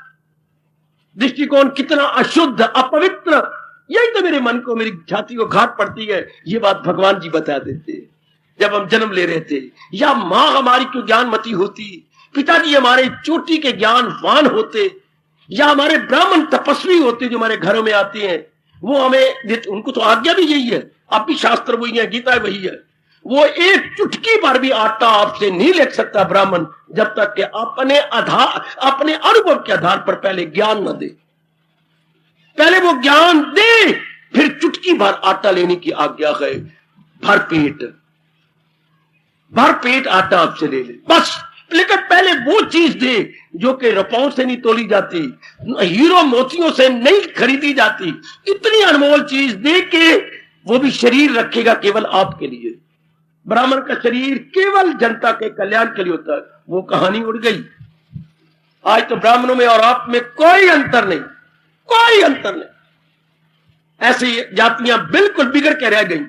दृष्टिकोण कितना अशुद्ध अपवित्र, यही तो मेरे मन को, मेरी छाती को घाट पड़ती है। ये बात भगवान जी बता देते जब हम जन्म ले रहे थे, या मां हमारी क्यों ज्ञानमती होती, पिताजी हमारे चोटी के ज्ञानवान होते, या हमारे ब्राह्मण तपस्वी होते जो हमारे घरों में आते हैं, वो हमें, उनको तो आज्ञा भी यही है, अब भी शास्त्र वही है, गीता वही है, वो एक चुटकी पर भी आटा आपसे नहीं ले सकता ब्राह्मण, जब तक कि अपने अनुभव के आधार पर पहले ज्ञान न दे। पहले वो ज्ञान दे, फिर चुटकी भर आटा लेने की आज्ञा है। भर पेट आटा आपसे ले ले बस, लेकिन पहले वो चीज दे जो कि रुपयों से नहीं तोली जाती, हीरो मोतियों से नहीं खरीदी जाती। इतनी अनमोल चीज दे के वो भी शरीर रखेगा केवल आपके लिए। ब्राह्मण का शरीर केवल जनता के कल्याण के लिए होता है। वो कहानी उड़ गई। आज तो ब्राह्मणों में और आप में कोई अंतर नहीं, कोई अंतर नहीं। ऐसी जातियां बिल्कुल बिगड़ के रह गई।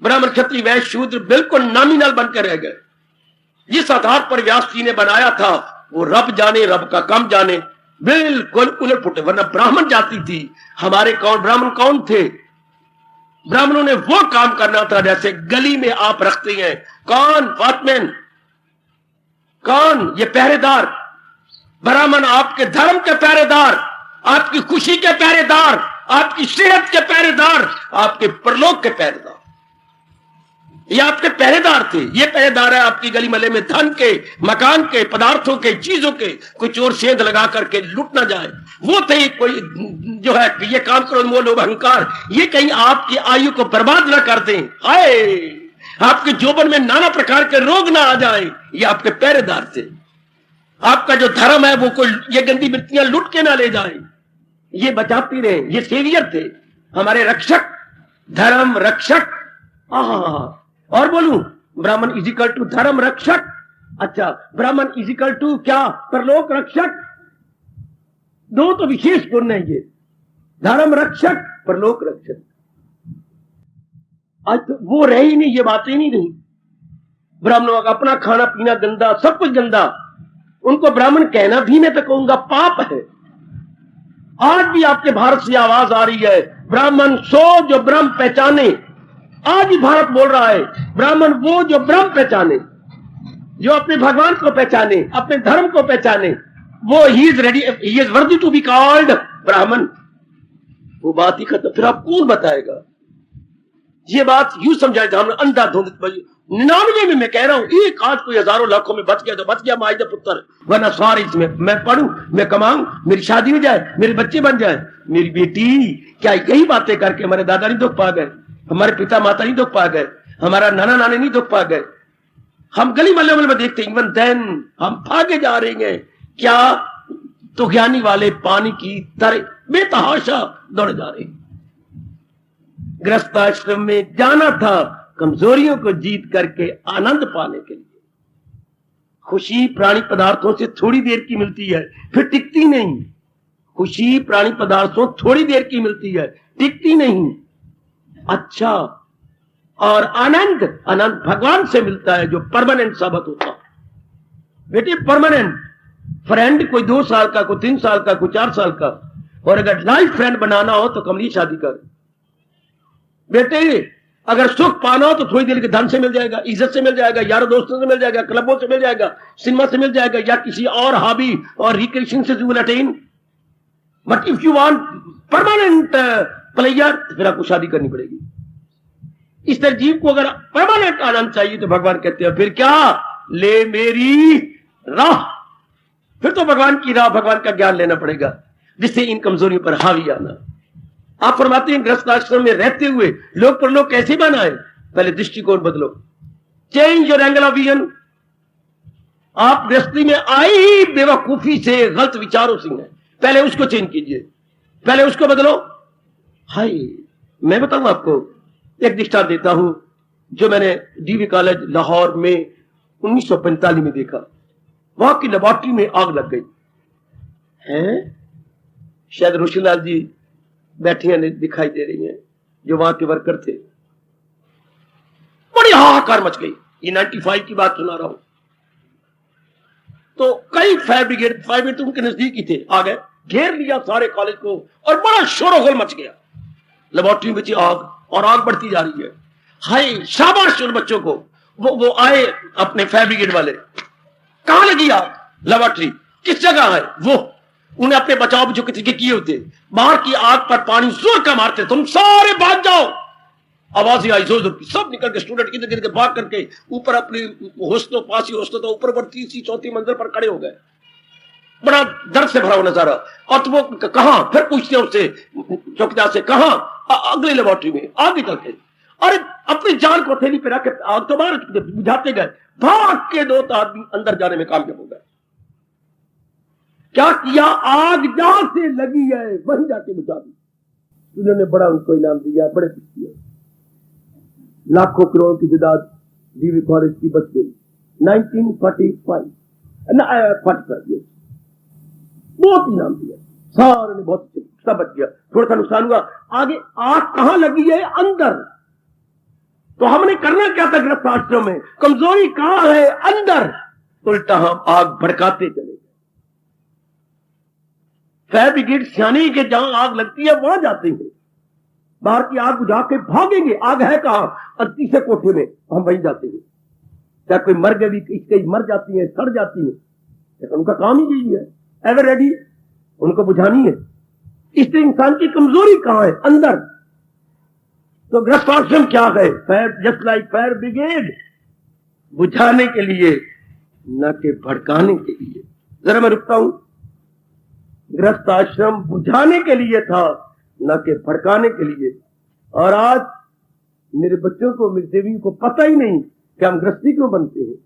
ब्राह्मण, क्षत्रिय, वैश्य, शूद्र बिल्कुल नॉमिनल बनकर रह गए। जिस आधार पर व्यास जी ने बनाया था वो रब जाने, रब का कम जाने, बिल्कुल उलट पुलट। वरना ब्राह्मण जाति थी। हमारे ब्राह्मण कौन थे? ब्राह्मणों ने वो काम करना था जैसे गली में आप रखते हैं। कौन? वॉचमैन। कौन? ये पहरेदार। ब्राह्मण आपके धर्म के पहरेदार, आपकी खुशी के पहरेदार, आपकी सेहत के पहरेदार, आपके परलोक के पहरेदार। ये आपके पहरेदार थे। ये पहरेदार है आपकी गली मले में धन के, मकान के, पदार्थों के, चीजों के कोई चोर सेंध लगा करके लूट ना जाए। वो थे कोई जो है ये काम करो, मोह लोभ अहंकार, ये कहीं आपकी आयु को बर्बाद ना कर दें। हाय, आपके जोबन में नाना प्रकार के रोग ना आ जाए। ये आपके पहरेदार थे। आपका जो धर्म है वो कोई ये गंदी वृत्तियां लूट के ना ले जाए, ये बचाती रहे। ये सेवियर थे, हमारे रक्षक, धर्म रक्षक। और बोलूं, ब्राह्मण इजिकल टू धर्म रक्षक। अच्छा, ब्राह्मण इजिकल टू क्या? परलोक रक्षक। दो तो विशेष गुण है ये, धर्म रक्षक, परलोक रक्षक। आज तो वो रह ही नहीं, ये बातें नहीं रही। ब्राह्मणों का अपना खाना पीना गंदा, सब कुछ गंदा। उनको ब्राह्मण कहना भी मैं तो कहूंगा पाप है। आज भी आपके भारत से आवाज आ रही है, ब्राह्मण सो जो ब्रह्म पहचाने। आज भी भारत बोल रहा है, ब्राह्मण वो जो ब्रह्म पहचाने, जो अपने भगवान को पहचाने, अपने धर्म को पहचाने, वो ही is ready, he is worthy to be called Brahmin. वो बात ही खत्म। फिर आप कौन बताएगा? ये बात यूं समझाए हम अंधाधुंध 99 में मैं कह रहा हूं, एक आज कोई हजारों लाखों में बच गया तो बच गया, माइज पुत्र। वरना सारे इसमें मैं पढ़ूं, मैं कमाऊं, मेरी शादी हो जाए, मेरे बच्चे बन जाए। मेरी बेटी, क्या यही बातें करके हमारे दादा नहीं दुख पा गए? हमारे पिता माता नहीं दुख पा गए? हमारा नाना नानी नहीं दुख पा गए? हम गली मल्ले में देखते हैं, इवन देन हम भागे जा रहे हैं। क्या? तो ज्ञानी वाले पानी की तरह बेतहाशा दौड़े जा रहे। गृहस्थ आश्रम में जाना था कमजोरियों को जीत करके आनंद पाने के लिए। खुशी प्राणी पदार्थों से थोड़ी देर की मिलती है, फिर टिकती नहीं। खुशी प्राणी पदार्थों थोड़ी देर की मिलती है, टिकती नहीं। अच्छा, और आनंद, आनंद भगवान से मिलता है जो परमानेंट साबित होता है। बेटे, परमानेंट फ्रेंड कोई 2 साल का, कोई 3 साल का, कोई 4 साल का। और अगर लाइफ फ्रेंड बनाना हो तो कमली शादी कर। बेटे, अगर सुख पाना हो तो थोड़ी देर के धन से मिल जाएगा, इज्जत से मिल जाएगा, यारों दोस्तों से मिल जाएगा, क्लबों से मिल जाएगा, सिनेमा से मिल जाएगा, या किसी और हॉबी और रिक्रिएशन से you will attain. But if you want permanent player, फिर आपको शादी करनी पड़ेगी। इस तरह जीव को अगर परमानेंट आनंद चाहिए तो भगवान कहते हैं फिर क्या? ले मेरी राह। फिर तो भगवान की राह, भगवान का ज्ञान लेना पड़ेगा, जिससे इन कमजोरियों पर हावी आना। आप फरमाते हैं गृहस्थ आश्रम में रहते हुए लोग पर लोग कैसे बनाए? पहले दृष्टिकोण बदलो, change your angle of vision. आप गृहस्थी में आई ही बेवकूफी से, गलत विचारों से हैं, पहले उसको चेंज कीजिए, पहले उसको बदलो। हाय, मैं बताऊं आपको, एक दृष्टांत देता हूं जो मैंने डीवी कॉलेज लाहौर में 1945 में देखा। वहां की लेबोरेटरी में आग लग गई है। शायद रोशीलाल जी बैठियां दिखाई दे रही हैं, जो वहां के वर्कर थे। बड़ी हाहाकार मच गई। ये 95 की बात सुना रहा हूं। तो कई फायर ब्रिगेड तो उनके नजदीक ही थे, आ गए, घेर लिया सारे कॉलेज को, और बड़ा शोरगुल मच गया। लेबोरेटरी में थी आग, और आग बढ़ती जा रही है। हाय, शाबाश उन बच्चों को। वो आए अपने फायर ब्रिगेड वाले, कहां लगी आग? लेबोरेटरी। किस जगह है? वो उन्हें अपने बचाव जो किसी के किए होते, बाहर की आग पर पानी जोर का मारते, तुम सारे भाग जाओ। आवाज आई जोर जोर की, सब निकल के स्टूडेंट इधर गिर के भाग करके ऊपर अपनी हौसलों, पासी हौसलों तो ऊपर 3री 4थी मंजिल पर खड़े हो गए। बड़ा दर्द से भरा हुआ नजारा। और तो वो कहां, फिर पूछते हैं उससे चौकीदार से, कहां? अगली लेबोरेटरी में, आगे चल के। अरे अपनी जान को हथेली पे रख के आग तो बाहर बुझाते गए, भाग के 2 आदमी अंदर जाने में कामयाब हो गए। क्या किया? आग जहां से लगी है वहीं जाके बुझा दी। उन्होंने बड़ा उनको इनाम दिया, बड़े खुश किया। लाखों करोड़ की जायदाद डीवी कॉलेज की बच गई। 1945 बहुत इनाम दिया, सारे ने बहुत सब बच गया। थोड़ा सा नुकसान हुआ। आगे आग कहां लगी है? अंदर। तो हमने करना क्या था गृहस्थ आश्रम में? कमजोरी कहां है? अंदर। उल्टा हम आग भड़काते चले गए। फायर ब्रिगेड सियानी के जहां आग लगती है वहां जाते हैं, बाहर की आग बुझा के भागेंगे। आग है कहां? 38 कोठे में, हम वहीं जाते हैं। क्या कोई मर गई, इसके मर जाती है, सड़ जाती है, लेकिन उनका काम ही यही है, एवर रेडी, उनको बुझानी है। इसलिए इंसान की कमजोरी कहां है? अंदर। तो गृहस्थ आश्रम क्या है? Fire, just like fire brigade, बुझाने के लिए न कि भड़काने के लिए। जरा मैं रुकता हूं। गृहस्थ आश्रम बुझाने के लिए था, न कि भड़काने के लिए। और आज मेरे बच्चों को, मेरे देवियों को पता ही नहीं कि हम गृहस्थी क्यों बनते हैं।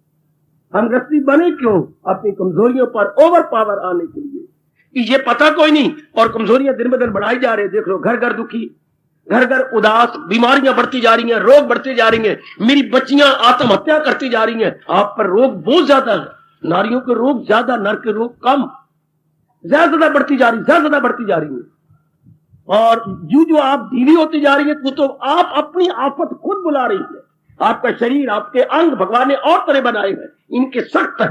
हम गृहस्थी बने क्यों? अपनी कमजोरियों पर ओवर पावर आने के लिए। ये पता कोई नहीं, और कमजोरियां दिन ब दिन बढ़ाई जा रही है। देख लो, घर घर दुखी, घर घर उदास, बीमारियां बढ़ती जा रही हैं, रोग बढ़ते जा रही हैं। मेरी बच्चियां आत्महत्या करती जा रही हैं। आप पर रोग बहुत ज्यादा है, नारियों के रोग ज्यादा, नर के रोग कम, ज्यादा बढ़ती जा रही, ज्यादा बढ़ती जा रही है। और जो आप ढीली होती जा रही है, वो तो आप अपनी आफत खुद बुला रही है। आपका शरीर, आपके अंग भगवान ने और तरह बनाए हैं, इनके सख्त है।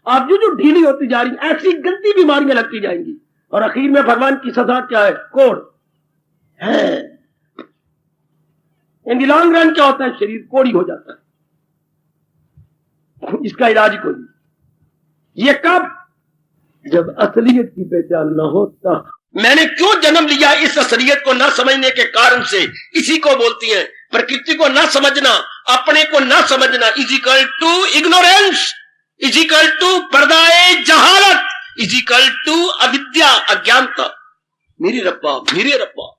आप जो ढीली होती जा रही, ऐसी गंदी बीमारियां लगती जाएंगी। और आखिर में भगवान की सजा क्या है? कोढ़ है। इन लॉन्ग रन क्या होता है? शरीर कोढ़ी हो जाता है। इसका इलाज कोई नहीं। ये कब? जब असलियत की पहचान न होता। मैंने क्यों जन्म लिया? इस असलियत को न समझने के कारण से। इसी को बोलती हैं प्रकृति को न समझना, अपने को न समझना is equal to ignorance, is equal to पर्दाए जहालत, इज इक्वल टू अविद्या, अज्ञानता। मेरे रब्बा,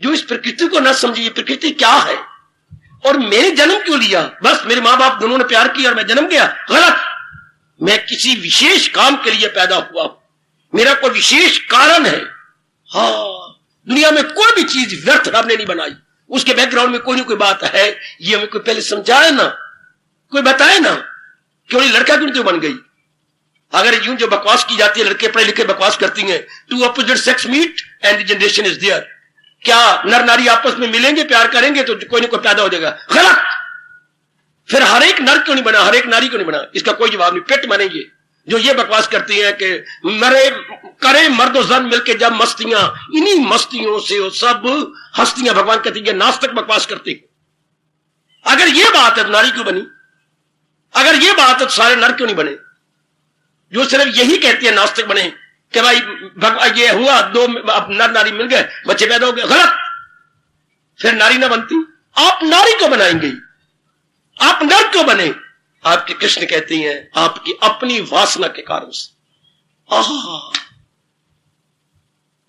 जो इस प्रकृति को न समझी, प्रकृति क्या है और मेरे जन्म क्यों लिया? बस मेरे मां बाप दोनों ने प्यार किया और मैं जन्म गया। गलत। मैं किसी विशेष काम के लिए पैदा हुआ, मेरा कोई विशेष कारण है। हाँ, दुनिया में कोई भी चीज व्यर्थ रब ने नहीं बनाई, उसके बैकग्राउंड में कोई ना कोई बात है। ये हमें कोई पहले समझाए ना, कोई बताए ना, क्यों नहीं लड़का क्यों बन गई? अगर यूं जो बकवास की जाती है, लड़के पढ़े लिखे बकवास करती हैं, two opposite sex meet and the generation is there. क्या नर नारी आपस में मिलेंगे, प्यार करेंगे तो कोई ना कोई पैदा हो जाएगा? गलत। फिर हर एक नर क्यों नहीं बना, हर एक नारी क्यों नहीं बना? इसका कोई जवाब नहीं। पेट मानेंगे जो ये बकवास करती हैं कि मरे करे मर्द और जन मिलके जब मस्तियां, इन्हीं मस्तियों से वो सब हस्तियां, भगवान कहती है नास्तिक बकवास करती। अगर ये बात है तो नारी क्यों बनी? अगर ये बात है तो सारे नर क्यों नहीं बने? जो सिर्फ यही कहती है नास्तिक बने कि भाई भगवान ये हुआ, 2 नर नारी मिल गए, बच्चे पैदा हो गए। गलत। फिर नारी ना बनती। आप नारी क्यों बनाएंगे? आप नर क्यों बने? आपके कृष्ण कहती हैं आपकी अपनी वासना के कारण से।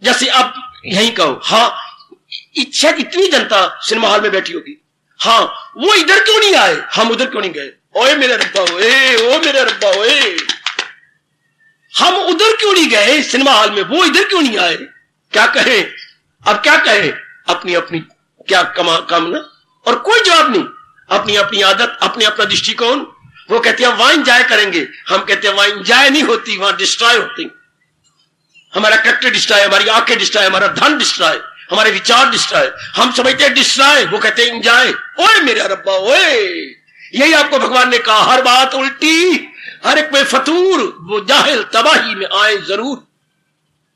जैसे आप यही कहो, हाँ इच्छा इतनी जनता सिनेमा हॉल में बैठी होगी, हाँ वो इधर क्यों नहीं आए, हम उधर क्यों नहीं गए? ओए मेरे रब्बा ओए, ओ मेरे रब्बा ओए, हम उधर क्यों नहीं गए सिनेमा हॉल में, वो इधर क्यों नहीं आए? क्या कहे? अब क्या कहे? अपनी अपनी क्या कामना, और कोई जवाब नहीं। अपनी अपनी आदत, अपनी अपना दृष्टिकोण। वो कहते हैं वहां एंजॉय करेंगे, हम कहते हैं वहां एंजॉय नहीं होती, वहां डिस्ट्रॉय होती। हमारा कैरेक्टर डिस्ट्रॉय, हमारी आंखें डिस्ट्रॉय, हमारा धन डिस्ट्रॉय, हमारे विचार डिस्ट्रॉय। हम समझते हैं डिस्ट्रॉय, वो कहते हैं एंजॉय। ओए मेरा रब्बा ओए, यही आपको भगवान ने कहा, हर बात उल्टी, हर एक में फतूर, वो जाहिल तबाही में आए जरूर।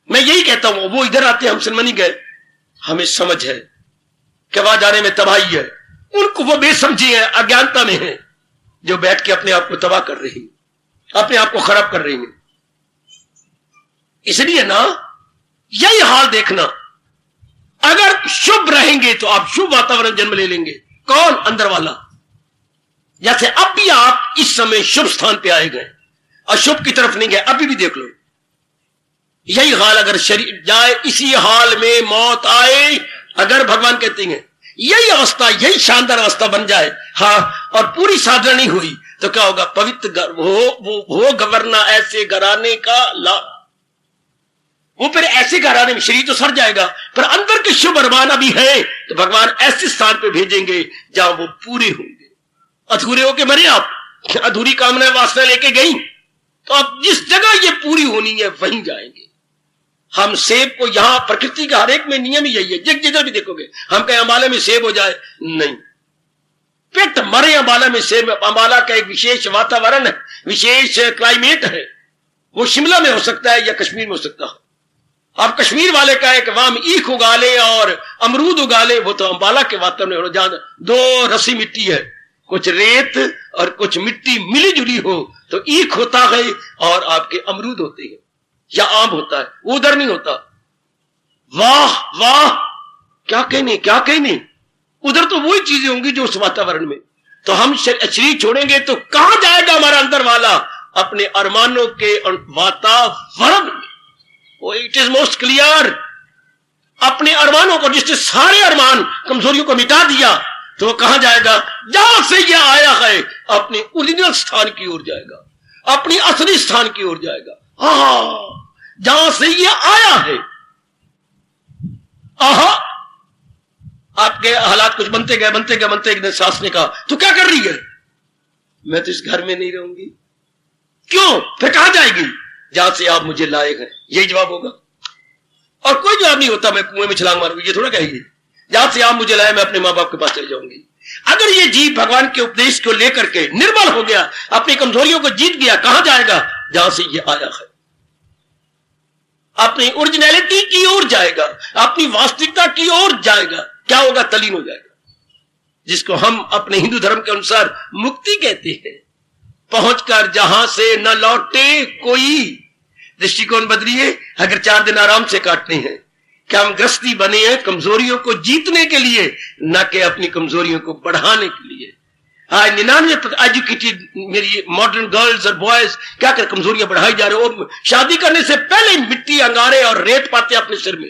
मैं यही कहता हूं, वो इधर आते हम सिनेमा नहीं गए, हमें समझ है कि वहां जाने में तबाही है। उनको वो बेसमझी है, अज्ञानता में है, जो बैठ के अपने आप को तबाह कर रही, अपने आप को खराब कर रही है। इसलिए ना यही हाल देखना, अगर शुभ रहेंगे तो आप शुभ वातावरण जन्म ले लेंगे। कौन? अंदर वाला। जैसे अब भी आप इस समय शुभ स्थान पे आए गए, अशुभ की तरफ नहीं गए। अभी भी देख लो, यही हाल अगर शरीर जाए, इसी हाल में मौत आए, अगर भगवान कहते हैं यही अवस्था, यही शानदार अवस्था बन जाए, हाँ, और पूरी साधना नहीं हुई तो क्या होगा? पवित्र वो गवर्ना ऐसे घराने का वो फिर ऐसे घराने में शरीर तो सड़ जाएगा, पर अंदर के शुभ अरमान अभी है, तो भगवान ऐसे स्थान पे भेजेंगे जहां वो पूरे होंगे। अधूरे होके मरे आप, अधूरी कामना वासना लेके गई, तो आप जिस जगह ये पूरी होनी है वहीं जाएंगे। हम सेब को, यहां प्रकृति का हर एक में नियम ही यही है, जिधर भी देखोगे हम कहें अम्बाला में सेब हो जाए, नहीं, पेट मरे अम्बाला में सेब। अम्बाला का एक विशेष वातावरण है, विशेष क्लाइमेट है, वो शिमला में हो सकता है या कश्मीर में हो सकता है। आप कश्मीर वाले का एक वाम ईख उगा ले और अमरूद उगा ले, वो तो अम्बाला के वातावरण में, जहां दो रसी मिट्टी है, कुछ रेत और कुछ मिट्टी मिली जुली हो तो ईख होता है और आपके अमरूद होते हैं या आम होता है, वो उधर नहीं होता। वाह वाह, क्या कहने, क्या कहने, उधर तो वही चीजें होंगी जो उस वातावरण में। तो हम शरीर छोड़ेंगे तो कहां जाएगा हमारा अंदर वाला? अपने अरमानों के वातावरण में। इट इज मोस्ट क्लियर, अपने अरमानों को, जिससे सारे अरमान कमजोरियों को मिटा दिया, तो वो कहां जाएगा? जहां से ये आया है, अपने ओरिजिनल स्थान की ओर जाएगा, अपनी असली स्थान की ओर जाएगा। जहां से ये आया है। आपके हालात कुछ बनते गए, एक दिन सास ने कहा, तू क्या कर रही है? मैं तो इस घर में नहीं रहूंगी। क्यों? फिर कहां जाएगी? जहां से आप मुझे लाए हैं, यही जवाब होगा, और कोई जवाब नहीं होता। मैं कुएं में छलांग मारूंगी, ये थोड़ा कहेगी। जहां से आप मुझे लाए, मैं अपने मां बाप के पास चले जाऊंगी। अगर ये जीव भगवान के उपदेश को लेकर के निर्बल हो गया, अपनी कमजोरियों को जीत गया, कहां जाएगा? जहां से ये आया है, अपनी ओरिजिनलिटी की ओर जाएगा, अपनी वास्तविकता की ओर जाएगा। क्या होगा? तलीन हो जाएगा, जिसको हम अपने हिंदू धर्म के अनुसार मुक्ति कहते हैं। पहुंचकर जहां से न लौटे कोई। दृष्टिकोण बदलिए। अगर 4 दिन आराम से काटने हैं, क्या हम गृहस्थी बने हैं कमजोरियों को जीतने के लिए, न कि अपनी कमजोरियों को बढ़ाने के लिए। आज 99% एजुकेटेड मेरी मॉडर्न गर्ल्स और बॉयज क्या कर कमजोरियां बढ़ाई जा रहे हो। शादी करने से पहले मिट्टी, अंगारे और रेत पाते अपने सिर में,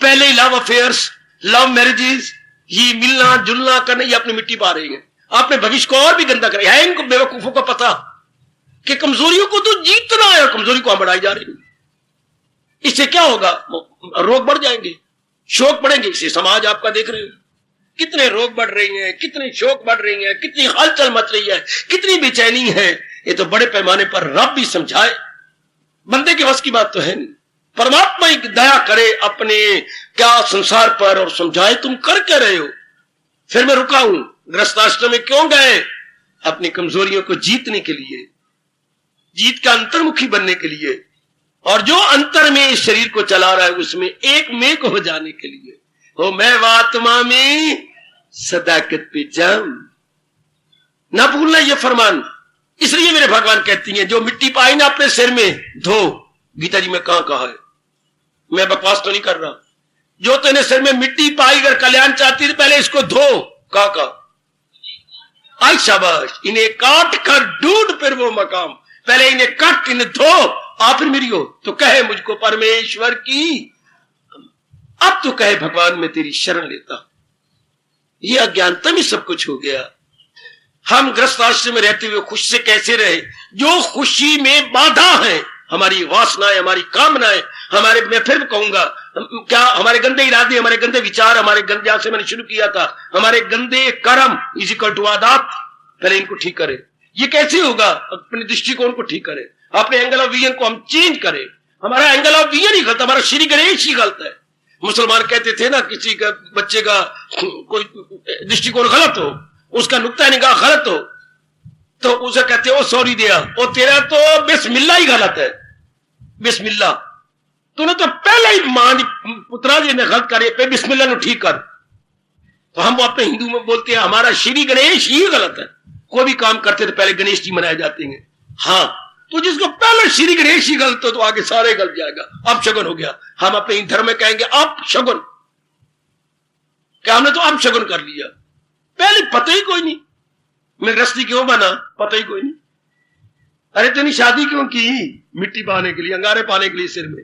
पहले ही लव अफेयर्स, लव मैरिजेस, ये मिलना जुलना करने, ये अपनी मिट्टी पा रही है, अपने भविष्य को और भी गंदा कर है। इनको बेवकूफों को पता कि कमजोरियों को तो जीतना है और कमजोरी को हम बढ़ाई जा रही है। इससे क्या होगा? रोग बढ़ जाएंगे, शोक बढ़ेंगे। इसे समाज आपका देख रहे हो, कितने रोग बढ़ रही हैं, कितने शोक बढ़ रही हैं, कितनी हलचल मच रही है, कितनी बेचैनी है। ये तो बड़े पैमाने पर रब भी समझाए, बंदे के वश की बात तो है नहीं। परमात्मा एक दया करे अपने क्या संसार पर और समझाए, तुम कर क्या रहे हो। फिर मैं रुका हूं, गृहस्थाश्रम में क्यों गए? अपनी कमजोरियों को जीतने के लिए, जीत का अंतर्मुखी बनने के लिए, और जो अंतर में इस शरीर को चला रहा है उसमें एक में को हो जाने के लिए। हो मैं वात्मा में सदाकत पे जम, ना भूलना ये फरमान। इसलिए मेरे भगवान कहती हैं, जो मिट्टी पाई ना अपने सिर में धो। गीता जी में कहां कहा है? मैं बकवास तो नहीं कर रहा। जो तेने सिर में मिट्टी पाई, अगर कल्याण चाहती थी पहले इसको धो। कहा आई शाबाश, इन्हें काट कर ढूंढ फिर वो मकाम, पहले इन्हें काट, इन्हें धो, आ फिर मेरी हो। तो कहे मुझको परमेश्वर की, अब तो कहे भगवान मैं तेरी शरण लेता। ये अज्ञानता में सब कुछ हो गया। हम ग्रस्त आश्रम में रहते हुए खुश से कैसे रहे? जो खुशी में बाधा है, हमारी वासनाएं, हमारी कामनाएं, हमारे, मैं फिर कहूंगा, क्या हमारे गंदे इरादे, हमारे गंदे विचार, हमारे गंदे, जहां से मैंने शुरू किया था, हमारे गंदे कर्म इज इक्वल टू आदात। पहले इनको ठीक करें। ये कैसे होगा? अपने दृष्टिकोण को ठीक करें, अपने एंगल ऑफ विजन को हम चेंज करें। हमारा एंगल ऑफ विजन ही गलत, हमारा श्री गणेश ही गलत है। मुसलमान कहते थे ना, किसी का बच्चे का कोई दृष्टिकोण गलत हो, उसका नुक्ता निगाह गलत हो, तो उसे कहते हो सॉरी दिया, वो तेरा तो बिस्मिल्लाह ही गलत है। बिस्मिल्लाह तूने तो पहले ही मान पुत्रा जी ने गलत करे पे बिस्मिल्लाह नु ठीक कर। तो हम अपने हिंदू में बोलते हैं हमारा श्री गणेश ही गलत है। कोई भी काम करते तो पहले गणेश जी मनाए जाते हैं। हाँ, तो जिसको पहले श्री गणेश ही गलत हो तो आगे सारे गलत जाएगा। अब शगुन हो गया। हम अपने धर्म में कहेंगे अब शगुन, क्या हमने तो अब शगुन कर लिया, पहले पता ही कोई नहीं। मैं गृहस्थी क्यों बना, पता ही कोई नहीं। अरे तूने शादी क्यों की? मिट्टी पाने के लिए, अंगारे पाने के लिए सिर में।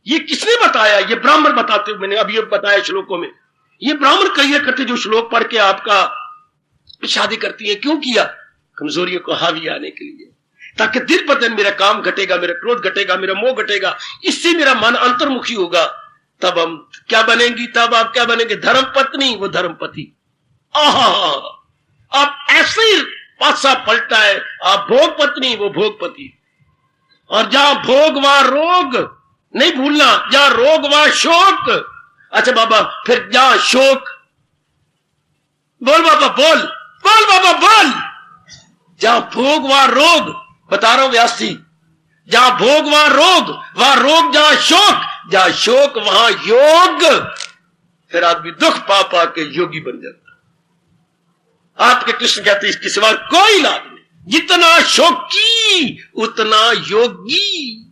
ये किसने बताया? ये ब्राह्मण बताते हुए मैंने अभी ये बताया श्लोकों में। ये ब्राह्मण कहिए करते जो श्लोक पढ़ के आपका शादी करती है। क्यों किया? कमजोरियों को हावी आने के लिए, ताकि दिन पर दिन मेरा काम घटेगा, मेरा क्रोध घटेगा, मेरा मोह घटेगा, इससे मेरा मन अंतर्मुखी होगा। तब हम क्या बनेंगी? तब आप क्या बनेंगे? धर्म पत्नी, वो धर्मपति। आप ऐसे ही पासा पलटा है। आप भोग पत्नी, वो भोगपति। और जहां भोग वहां रोग, नहीं भूलना, जहां रोग वहां शोक। अच्छा बाबा, फिर जहां शोक, बोल बाबा बोल, बोल बाबा बोल। जहां भोग वहां रोग, बता रहा हूं व्यास जी, जहां भोग वहां रोग जहां शोक वहां योग। फिर आदमी दुख पा पा के योगी बन जाता। आपके कृष्ण कहते हैं इसके सिवा कोई इलाज नहीं। जितना शोकी उतना योगी।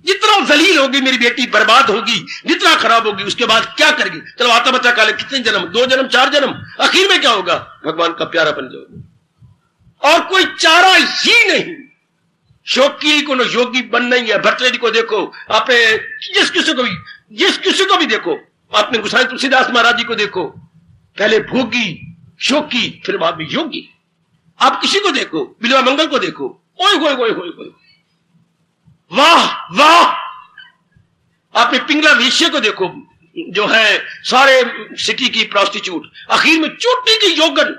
जितना जलील होगी मेरी बेटी, बर्बाद होगी, जितना खराब होगी, उसके बाद क्या करेगी? चलो आता बच्चा काले, कितने जन्म, 2 जन्म 4 जन्म, आखिर में क्या होगा? भगवान का प्यारा बन जाओगे। और कोई चारा ही नहीं। शोकी को योगी बनना ही है। भट्टरेजी को देखो, आपने जिस किसी को भी देखो, आपने गोसाई तुलसीदास महाराज जी को देखो, पहले भोगी शोकी, फिर बाद में योगी। आप किसी को देखो, बिलवा मंगल को देखो, ओए होए होए होए होए, वाह वाह। आपने पिंगला वेश्या को देखो, जो है सारे सिटी की प्रोस्टिट्यूट, आखिर में चोटी की योगन।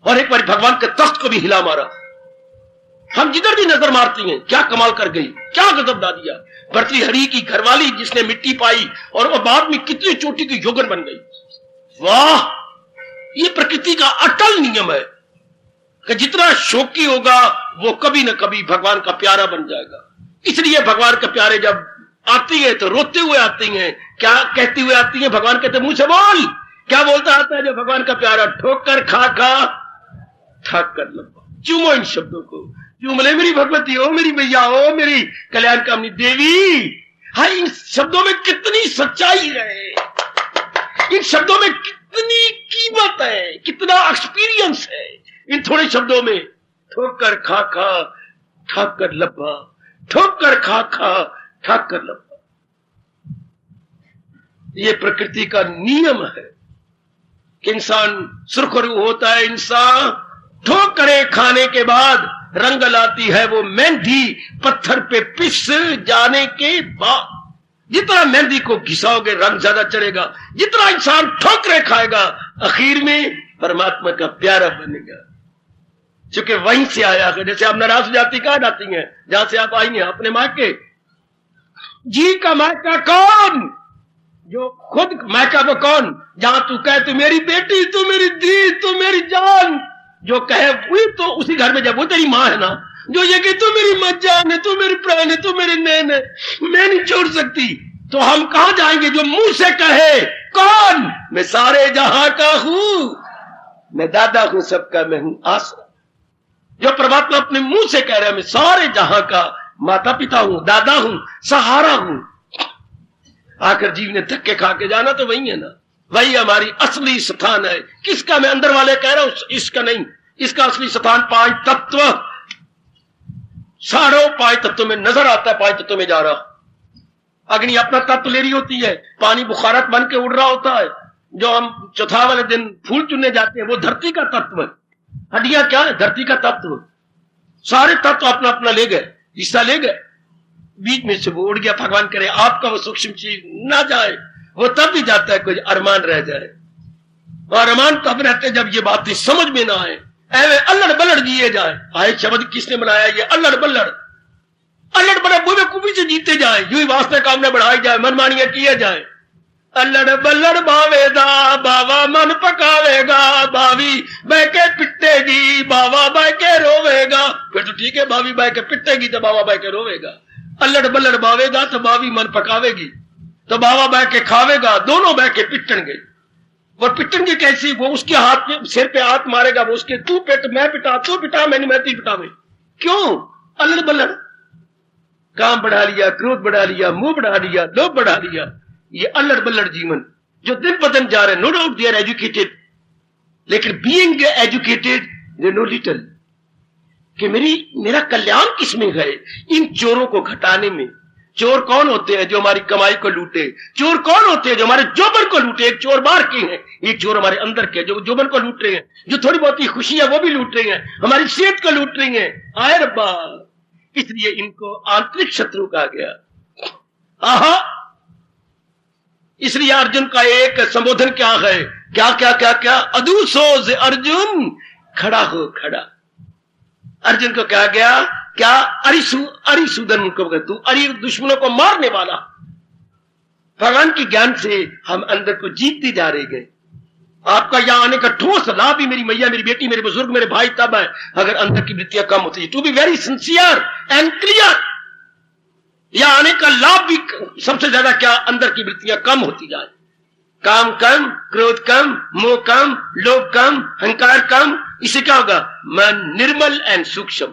और एक बार भगवान के तख्त को भी हिला मारा। हम जिधर भी नजर मारती हैं, क्या कमाल कर गई, क्या गजब दा दिया। भर्तृहरि की घरवाली जिसने मिट्टी पाई और वो बाद में कितनी चोटी की योगन बन गई। वाह, ये प्रकृति का अटल नियम है कि जितना शोकी होगा वो कभी ना कभी भगवान का प्यारा बन जाएगा। इसलिए भगवान के प्यारे जब आती है तो रोते हुए आती हैं। क्या कहती हुए आती हैं? भगवान कहते मुंह से बोल। क्या बोलता आता है जो भगवान का प्यारा? ठोकर खा खा थक कर लंबा। चूमो इन शब्दों को, चूम ले मेरी भगवती हो, मेरी मैया हो, मेरी कल्याण कामनी देवी। हाँ, इन शब्दों में कितनी सच्चाई है, इन शब्दों में कितनी कीमत है, कितना एक्सपीरियंस है इन थोड़े शब्दों में। ठोकर खा खा ठाक कर लब्बा, ठोकर खा खा ठाक कर लब्बा। ये प्रकृति का नियम है कि इंसान सुरखरू होता है। इंसान ठोकरे खाने के बाद रंग लाती है वो मेहंदी पत्थर पे पिस जाने के बाद। जितना मेहंदी को घिसाओगे रंग ज्यादा चढ़ेगा। जितना इंसान ठोकरे खाएगा आखिर में परमात्मा का प्यारा बनेगा, क्योंकि वहीं से आया है। जैसे आप नाराज जाती कहां जाती हैं? जहां से आप आई हैं, अपने मायके। जी का मायका कौन? जो खुद मायका वो कौन? जहां तू कहे तू मेरी बेटी, तू मेरी दी, तू मेरी जान, जो कहे वही तो उसी घर में, जब वो तेरी माँ है ना, जो ये कि तू मेरी मज्जान है, तू मेरी प्राण है, तू मेरी नैन है, मैं नहीं छोड़ सकती। तो हम कहां जाएंगे? जो मुंह से कहे कौन? मैं सारे जहां का हूं, मैं दादा हूं सबका, मैं हूं आसरा। जो परमात्मा अपने मुंह से कह रहा है मैं सारे जहां का माता पिता हूं, दादा हूं, सहारा हूं। आकर जीव ने धक्के खा के जाना तो वही है ना, वही हमारी असली स्थान है। किसका? मैं अंदर वाले कह रहा हूं, इसका नहीं। इसका असली स्थान 5 तत्व, सारों 5 तत्व में नजर आता है। 5 तत्व में जा रहा, अग्नि अपना तत्व ले रही होती है, पानी बुखारत बन के उड़ रहा होता है। जो हम चौथा वाले दिन फूल चुनने जाते हैं वो धरती का तत्व है। हड्डियां क्या है? धरती का तत्व। सारे तत्व अपना अपना ले गए, हिस्सा ले गए, बीच में से वो उड़ गया। भगवान करे आपका वो सूक्ष्म चीज ना जाए, वो तब भी जाता है कोई अरमान रह जाए। और अरमान तब रहते जब ये बातें समझ में ना आए, ऐवे अल्लड़ बल्लड़ जिए जाए। आए शब्द किसने बनाया? ये अल्लड़ बल्लड़, अल्लड़ बल्लड़ बेवकूफी से जीते जाए, यूं ही वास्ते कामने बढ़ाई जाए, मनमानियां किए जाए। अल्लड़ बल्लड़ बावेदा बावा मन पकावेगा, बावी बह के पिटेगी, बावा बह के रोवेगा। फिर तो ठीक है, बावी बह के पिटेगी तो बावा बह के रोवेगा। अल्लड़ बल्लड़ बावेगा तो बावी मन पकावेगी, तो बावा बह के खावेगा, दोनों बह के पिटणगे। वो पिटणगे कैसी? वो उसके हाथ में सिर पे हाथ मारेगा, वो उसके तू पिट मैं पिटा, तू पिटा मैं ती पिटावे। क्यों? अल्लड़ बल्लड़। काम बढ़ा लिया, क्रोध बढ़ा लिया, मुंह बढ़ा लिया, लोभ बढ़ा लिया। ये अल्लड़ बल्लड़ जीवन जो दिन ब दिन जा रहे हैं। No doubt they are educated, लेकिन being educated they know little कि मेरा कल्याण किसमें है? इन चोरों को घटाने में, चोर कौन होते हैं जो हमारी कमाई को लूटे? चोर कौन होते हैं जो हमारे जोबन को लूटे? एक चोर बाहर के हैं, एक चोर हमारे अंदर के जो जोबन को लूट रहे हैं, जो थोड़ी बहुत ही खुशी है वो भी लूट रही हैं, हमारी सेहत को लूट रही हैं। आए रब्बा, इसलिए इनको आंतरिक शत्रु कहा गया। आहा, इसलिए अर्जुन का एक संबोधन क्या है? क्या क्या क्या क्या? अदूसोज अर्जुन, खड़ा हो खड़ा। अर्जुन को कहा गया क्या? अरिसूदन को, तू अरि दुश्मनों को मारने वाला। भगवान के ज्ञान से हम अंदर को जीतते जा रहे गए। आपका यहां आने का ठोस लाभ भी मेरी मैया, मेरी बेटी, मेरे बुजुर्ग, मेरे भाई तब है अगर अंदर की वृत्तियां कम होती है। To be very sincere and clear, यहां आने का लाभ भी सबसे ज्यादा क्या? अंदर की वृत्तियां कम होती जाए। काम कम, क्रोध कम, मोह कम, लोभ कम, अहंकार कम। इससे क्या होगा? मन निर्मल एंड सूक्ष्म।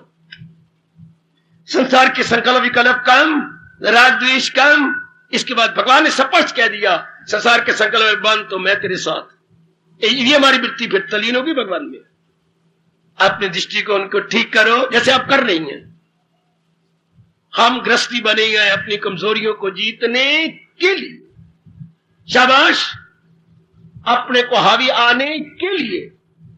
संसार के संकल्प विकल्प कम, राग द्वेष कम। इसके बाद भगवान ने स्पष्ट कह दिया, संसार के संकल्प बंद तो मैं तेरे साथ। ये हमारी वृत्ति फिर तलीन होगी भगवान में। अपने दृष्टिकोण को ठीक करो जैसे आप कर रही हैं। हम गृहस्थी बने हैं अपनी कमजोरियों को जीतने के लिए। शाबाश, अपने को हावी आने के लिए।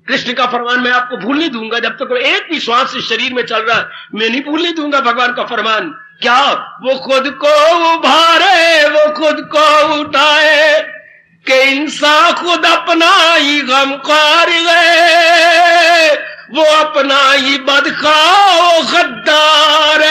कृष्ण का फरमान मैं आपको भूल नहीं दूंगा, जब तक एक भी श्वास इस शरीर में चल रहा है मैं नहीं भूल नहीं दूंगा भगवान का फरमान। क्या? वो खुद को उभारे, वो खुद को उठाए, कि इंसान खुद अपना ही गमख्वार गए। वो अपना ही बदखाओ गद्दार,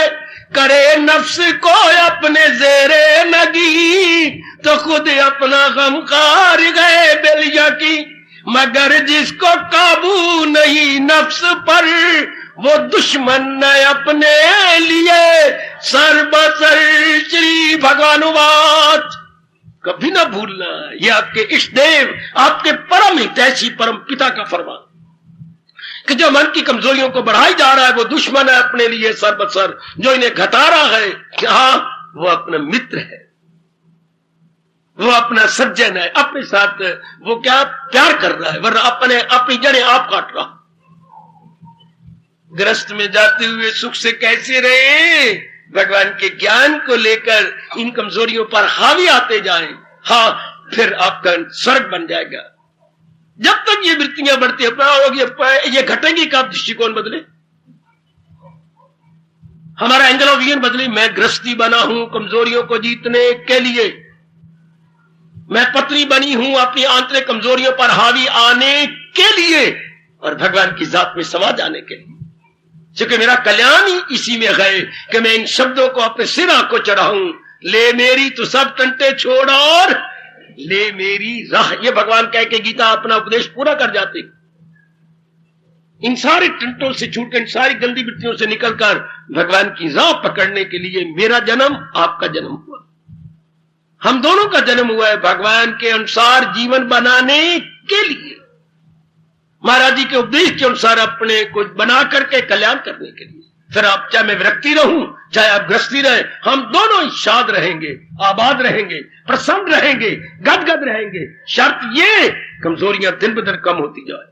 करे नफ्स को अपने जेरे नगी, तो खुद अपना गमख्वार गए। बेलिया की मगर जिसको काबू नहीं नफ्स पर, वो दुश्मन न अपने लिए सर बसर। श्री भगवानुवाच। कभी ना भूलना, ये आपके इष्ट देव, आपके परम हितैषी परम पिता का फरमान कि जो मन की कमजोरियों को बढ़ाई जा रहा है वो दुश्मन है अपने लिए सर बसर। जो इन्हें घटा रहा है, हाँ, वो अपना मित्र है, वो अपना सज्जन है, अपने साथ वो क्या प्यार कर रहा है, वरना अपनी जड़ें आप काट रहा। ग्रस्त में जाते हुए सुख से कैसे रहे? भगवान के ज्ञान को लेकर इन कमजोरियों पर हावी आते जाएं। हाँ, फिर आपका स्वर्ग बन जाएगा। जब तक ये वृत्तियां बढ़ती होगी, ये घटेंगी कब? दृष्टिकोण बदले, हमारा एंगल ऑफ विजन बदले। मैं गृहस्थी बना हूं कमजोरियों को जीतने के लिए, मैं पत्नी बनी हूं अपनी आंतरिक कमजोरियों पर हावी आने के लिए और भगवान की जात में समा जाने के लिए। क्योंकि मेरा कल्याण ही इसी में है कि मैं इन शब्दों को अपने सिर को चढ़ाऊं। ले मेरी तो सब टंटे छोड़ और ले मेरी राह। ये भगवान कह के गीता अपना उपदेश पूरा कर जाते। इन सारे टंटों से छूटकर, इन सारी गंदी वृत्तियों से निकलकर भगवान की राह पकड़ने के लिए मेरा जन्म, आपका जन्म हुआ, हम दोनों का जन्म हुआ है भगवान के अनुसार जीवन बनाने के लिए, महाराज जी के उपदेश के अनुसार अपने को बना करके कल्याण करने के लिए। फिर आप चाहे मैं विरक्ति रहूं, चाहे आप गृहस्थी रहे, हम दोनों ही शाद रहेंगे, आबाद रहेंगे, प्रसन्न रहेंगे, गदगद रहेंगे। शर्त ये कमजोरियां दिन ब दिन कम होती जाए,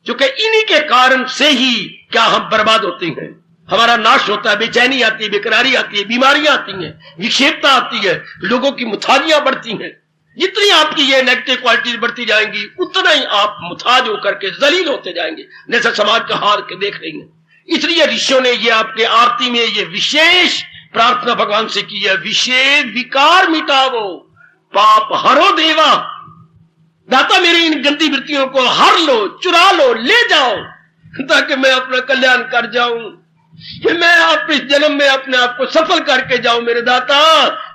क्योंकि इन्हीं के कारण से ही क्या हम बर्बाद होते हैं, हमारा नाश होता है, बेचैनी आती है, बेकरारी आती है, बीमारियां आती हैं, विक्षेपता आती है, लोगों की मुथाजियां बढ़ती हैं। जितनी आपकी ये नेगेटिव क्वालिटीज बढ़ती जाएंगी उतना ही आप मुथाज होकर के जलील होते जाएंगे, जैसा समाज का हार के देख रही हैं। इसलिए ऋषियों ने ये आपके आरती में ये विशेष प्रार्थना भगवान से की है, विशेष विकार मिटावो पाप हरो देवा। दाता मेरी इन गंदी वृत्तियों को हर लो, चुरा लो, ले जाओ, ताकि मैं अपना कल्याण कर जाऊं, कि मैं आप इस जन्म में अपने आप को सफल करके जाऊं। मेरे दाता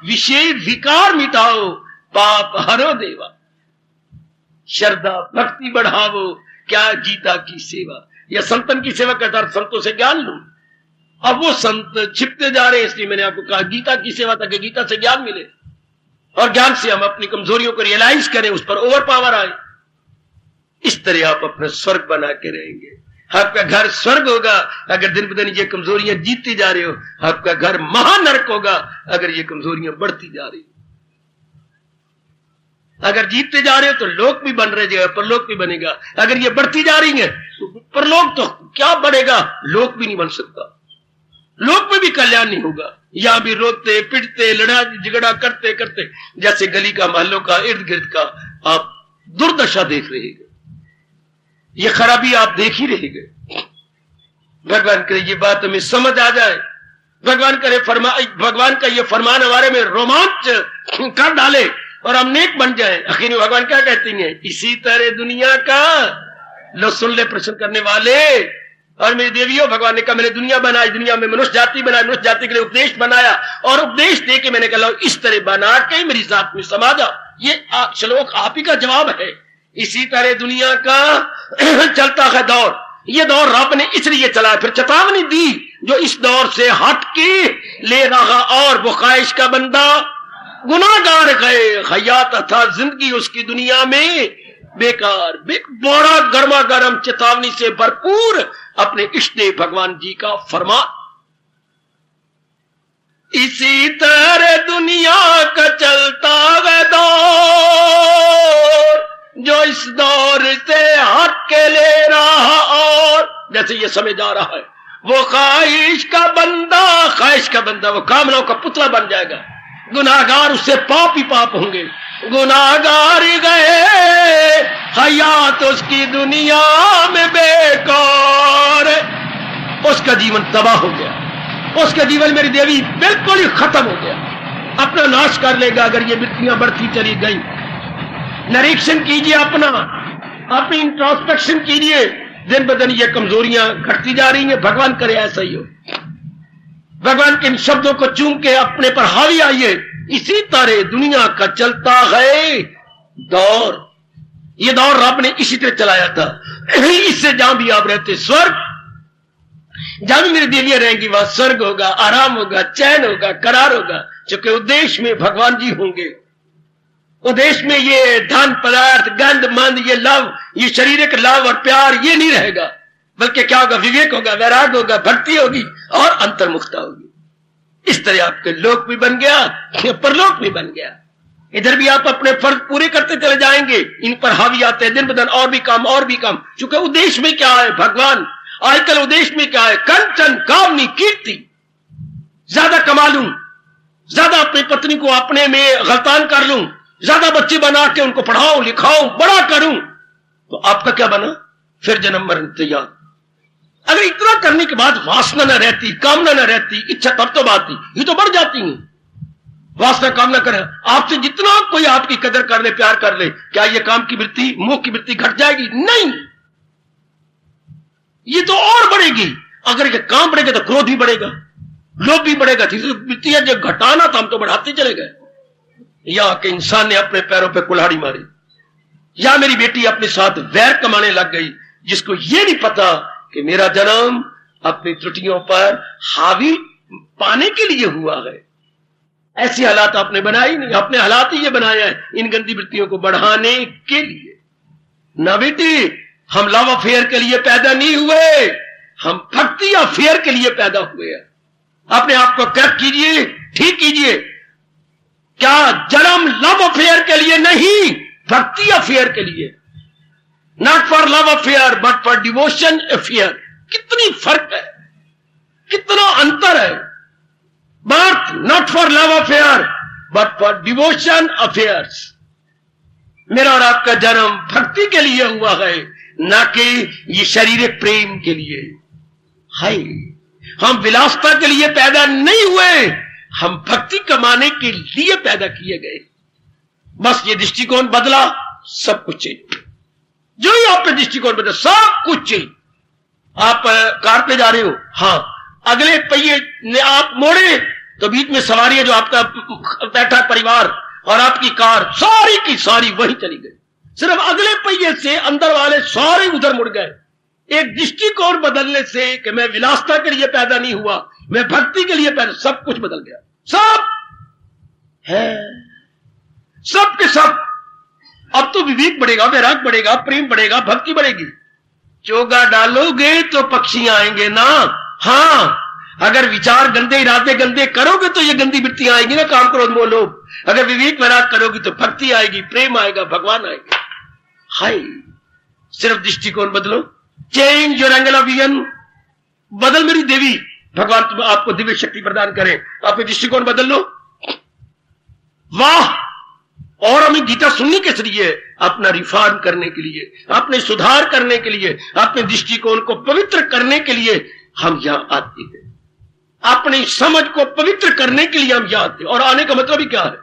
विशेष विकार मिटाओ पाप हरो देवा। श्रद्धा भक्ति बढ़ावो क्या गीता की सेवा, या संतन की सेवा करता संतों से ज्ञान लूं। अब वो संत छिपते जा रहे हैं, इसलिए मैंने आपको कहा गीता की सेवा ताकि गीता से ज्ञान मिले और ज्ञान से हम अपनी कमजोरियों को रियलाइज करें, उस पर ओवर पावर आए। इस तरह आप अपना स्वर्ग बना के रहेंगे। आपका घर स्वर्ग होगा अगर दिन ब दिन ये कमजोरियां जीतती जा रही हो, आपका घर महानरक होगा अगर ये कमजोरियां बढ़ती जा रही हो। अगर जीतते जा रहे हो तो लोक भी बन रहे, परलोक भी बनेगा। अगर ये बढ़ती जा रही है तो परलोक तो क्या बढ़ेगा, लोक भी नहीं बन सकता, लोक में भी कल्याण नहीं होगा। यहां भी रोते पिटते लड़ाई झगड़ा करते करते जैसे गली का महलों का इर्द गिर्द का आप दुर्दशा देख रहे हैं, ये खराबी आप देख ही रहे गए। भगवान करे ये बात हमें समझ आ जाए, भगवान करे भगवान का ये फरमान हमारे में रोमांच कर डाले और हम नेक बन जाए। आखिर में भगवान क्या कहती हैं, इसी तरह दुनिया का लो सुन ले प्रश्न करने वाले और मेरी देवियों, भगवान ने कहा मैंने दुनिया बनाई, दुनिया में मनुष्य जाति बनाई, मनुष्य जाति के लिए उपदेश बनाया और उपदेश दे के मैंने कहा इस तरह बना के मेरी जात में समा जाओ। ये श्लोक आप ही का जवाब है। इसी तरह दुनिया का चलता है दौर, ये दौर रब ने इसलिए चलाया, फिर चेतावनी दी जो इस दौर से हट के ले रहा और वो ख्वाहिश का बंदा गुनाहगार गए, हयात था जिंदगी उसकी दुनिया में बेकार। बड़ा गर्मा गर्म चेतावनी से भरपूर अपने इष्ट भगवान जी का फरमान। इसी तरह दुनिया का चलता है दौर जो इस दौर से हट के ले रहा और जैसे ये समय जा रहा है वो ख्वाहिश का बंदा वो कामनाओं का पुतला बन जाएगा। गुनाहगार उससे पाप ही पाप होंगे, गुनाहगार गए हयात उसकी दुनिया में बेकार, उसका जीवन तबाह हो गया, उसका जीवन मेरी देवी बिल्कुल ही खत्म हो गया, अपना नाश कर लेगा अगर ये वृत्तियां बढ़ती चली गई। निरीक्षण कीजिए, अपनी इंट्रोस्पेक्शन कीजिए, दिन ब दिन ये कमजोरियां घटती जा रही हैं। भगवान करे ऐसा ही हो, भगवान के इन शब्दों को चूम के अपने पर हावी आइए। इसी तरह दुनिया का चलता है दौर, ये दौर रब ने इसी तरह चलाया था। इससे जहां भी आप रहते स्वर्ग, जहां भी मेरी देवियां रहेंगी वहां स्वर्ग होगा, आराम होगा, चैन होगा, करार होगा, क्योंकि उद्देश्य में भगवान जी होंगे। उद्देश्य में ये धन पदार्थ गंध मंद ये लव, ये शारीरिक लव और प्यार ये नहीं रहेगा, बल्कि क्या होगा, विवेक होगा, वैराग होगा, भक्ति होगी और अंतर्मुखता होगी। इस तरह आपके लोक भी बन गया, परलोक भी बन गया। इधर भी आप अपने फर्ज पूरे करते चले जाएंगे, इन पर हावी आते हैं दिन ब दिन और भी काम, क्योंकि उद्देश्य में क्या है भगवान, आजकल उद्देश्य में क्या है, कंचन कामनी कीर्ति, ज्यादा कमा लूं, ज्यादा अपनी पत्नी को अपने में गलतान कर लूं, ज्यादा बच्चे बना के उनको पढ़ाऊं लिखाऊं बड़ा करूं, तो आपका क्या बना, फिर जन्म मरण तैयार। अगर इतना करने के बाद वासना न रहती, कामना न रहती, इच्छा तब तो बात थी, ये तो बढ़ जाती है। वासना कामना करे, आपसे जितना कोई आपकी कदर कर ले, प्यार कर ले, क्या ये काम की वृत्ति, मोह की वृत्ति घट जाएगी? नहीं, ये तो और बढ़ेगी। अगर ये काम बढ़ेगा तो क्रोध भी बढ़ेगा, लोभ भी बढ़ेगा। वृत्तियां जो घटाना था हम तो बढ़ाते चले गए। यहां के इंसान ने अपने पैरों पे कुल्हाड़ी मारी, या मेरी बेटी अपने साथ वैर कमाने लग गई, जिसको ये नहीं पता कि मेरा जन्म अपनी त्रुटियों पर हावी पाने के लिए हुआ है। ऐसी हालात आपने बनाई नहीं, अपने हालात ही ये बनाया है इन गंदी वृत्तियों को बढ़ाने के लिए। ना बेटी, हम लव अफेयर के लिए पैदा नहीं हुए, हम भक्ति अफेयर के लिए पैदा हुए हैं। अपने आप को करेक्ट कीजिए, ठीक कीजिए। क्या जन्म लव अफेयर के लिए नहीं, भक्ति अफेयर के लिए। Not for love affair but for devotion affair. कितनी फर्क है, कितना अंतर है। But not for love affair but for devotion affairs. मेरा और आपका जन्म भक्ति के लिए हुआ है, ना कि ये शारीरिक प्रेम के लिए। हाय, हम विलासता के लिए पैदा नहीं हुए, हम भक्ति कमाने के लिए पैदा किए गए। बस ये दृष्टिकोण बदला, सब कुछ चाहिए। जो ही आप पे दृष्टिकोण बदला, सब कुछ चाहिए। आप कार पे जा रहे हो, हाँ, अगले पहिए ने आप मोड़े तो बीच में सवारी है, जो आपका बैठा परिवार और आपकी कार सारी की सारी वहीं चली गई। सिर्फ अगले पहिए से अंदर वाले सारे उधर मुड़ गए। एक दृष्टिकोण बदलने से कि मैं विलासता के लिए पैदा नहीं हुआ, मैं भक्ति के लिए पैदा, सब कुछ बदल गया। सब है, सब के सब। अब तो विवेक बढ़ेगा, वैराग बढ़ेगा, प्रेम बढ़ेगा, भक्ति बढ़ेगी। चोगा डालोगे तो पक्षी आएंगे ना। हाँ, अगर विचार गंदे, इरादे गंदे करोगे तो ये गंदी वृत्तियां आएंगी ना, काम क्रोध मोह लोभ। अगर विवेक वैराग करोगी तो भक्ति आएगी, प्रेम आएगा, भगवान आएगा। हाय, सिर्फ दृष्टिकोण बदलो। Change your angle of vision. बदल मेरी देवी, भगवान तुम आपको दिव्य शक्ति प्रदान करें, अपने दृष्टिकोण बदल लो। वाह! और हमें गीता सुननी किस लिए? अपना रिफॉर्म करने के लिए, अपने सुधार करने के लिए, अपने दृष्टिकोण को पवित्र करने के लिए हम यहां आते हैं। अपनी समझ को पवित्र करने के लिए हम यहां आते हैं। और आने का मतलब ही क्या है?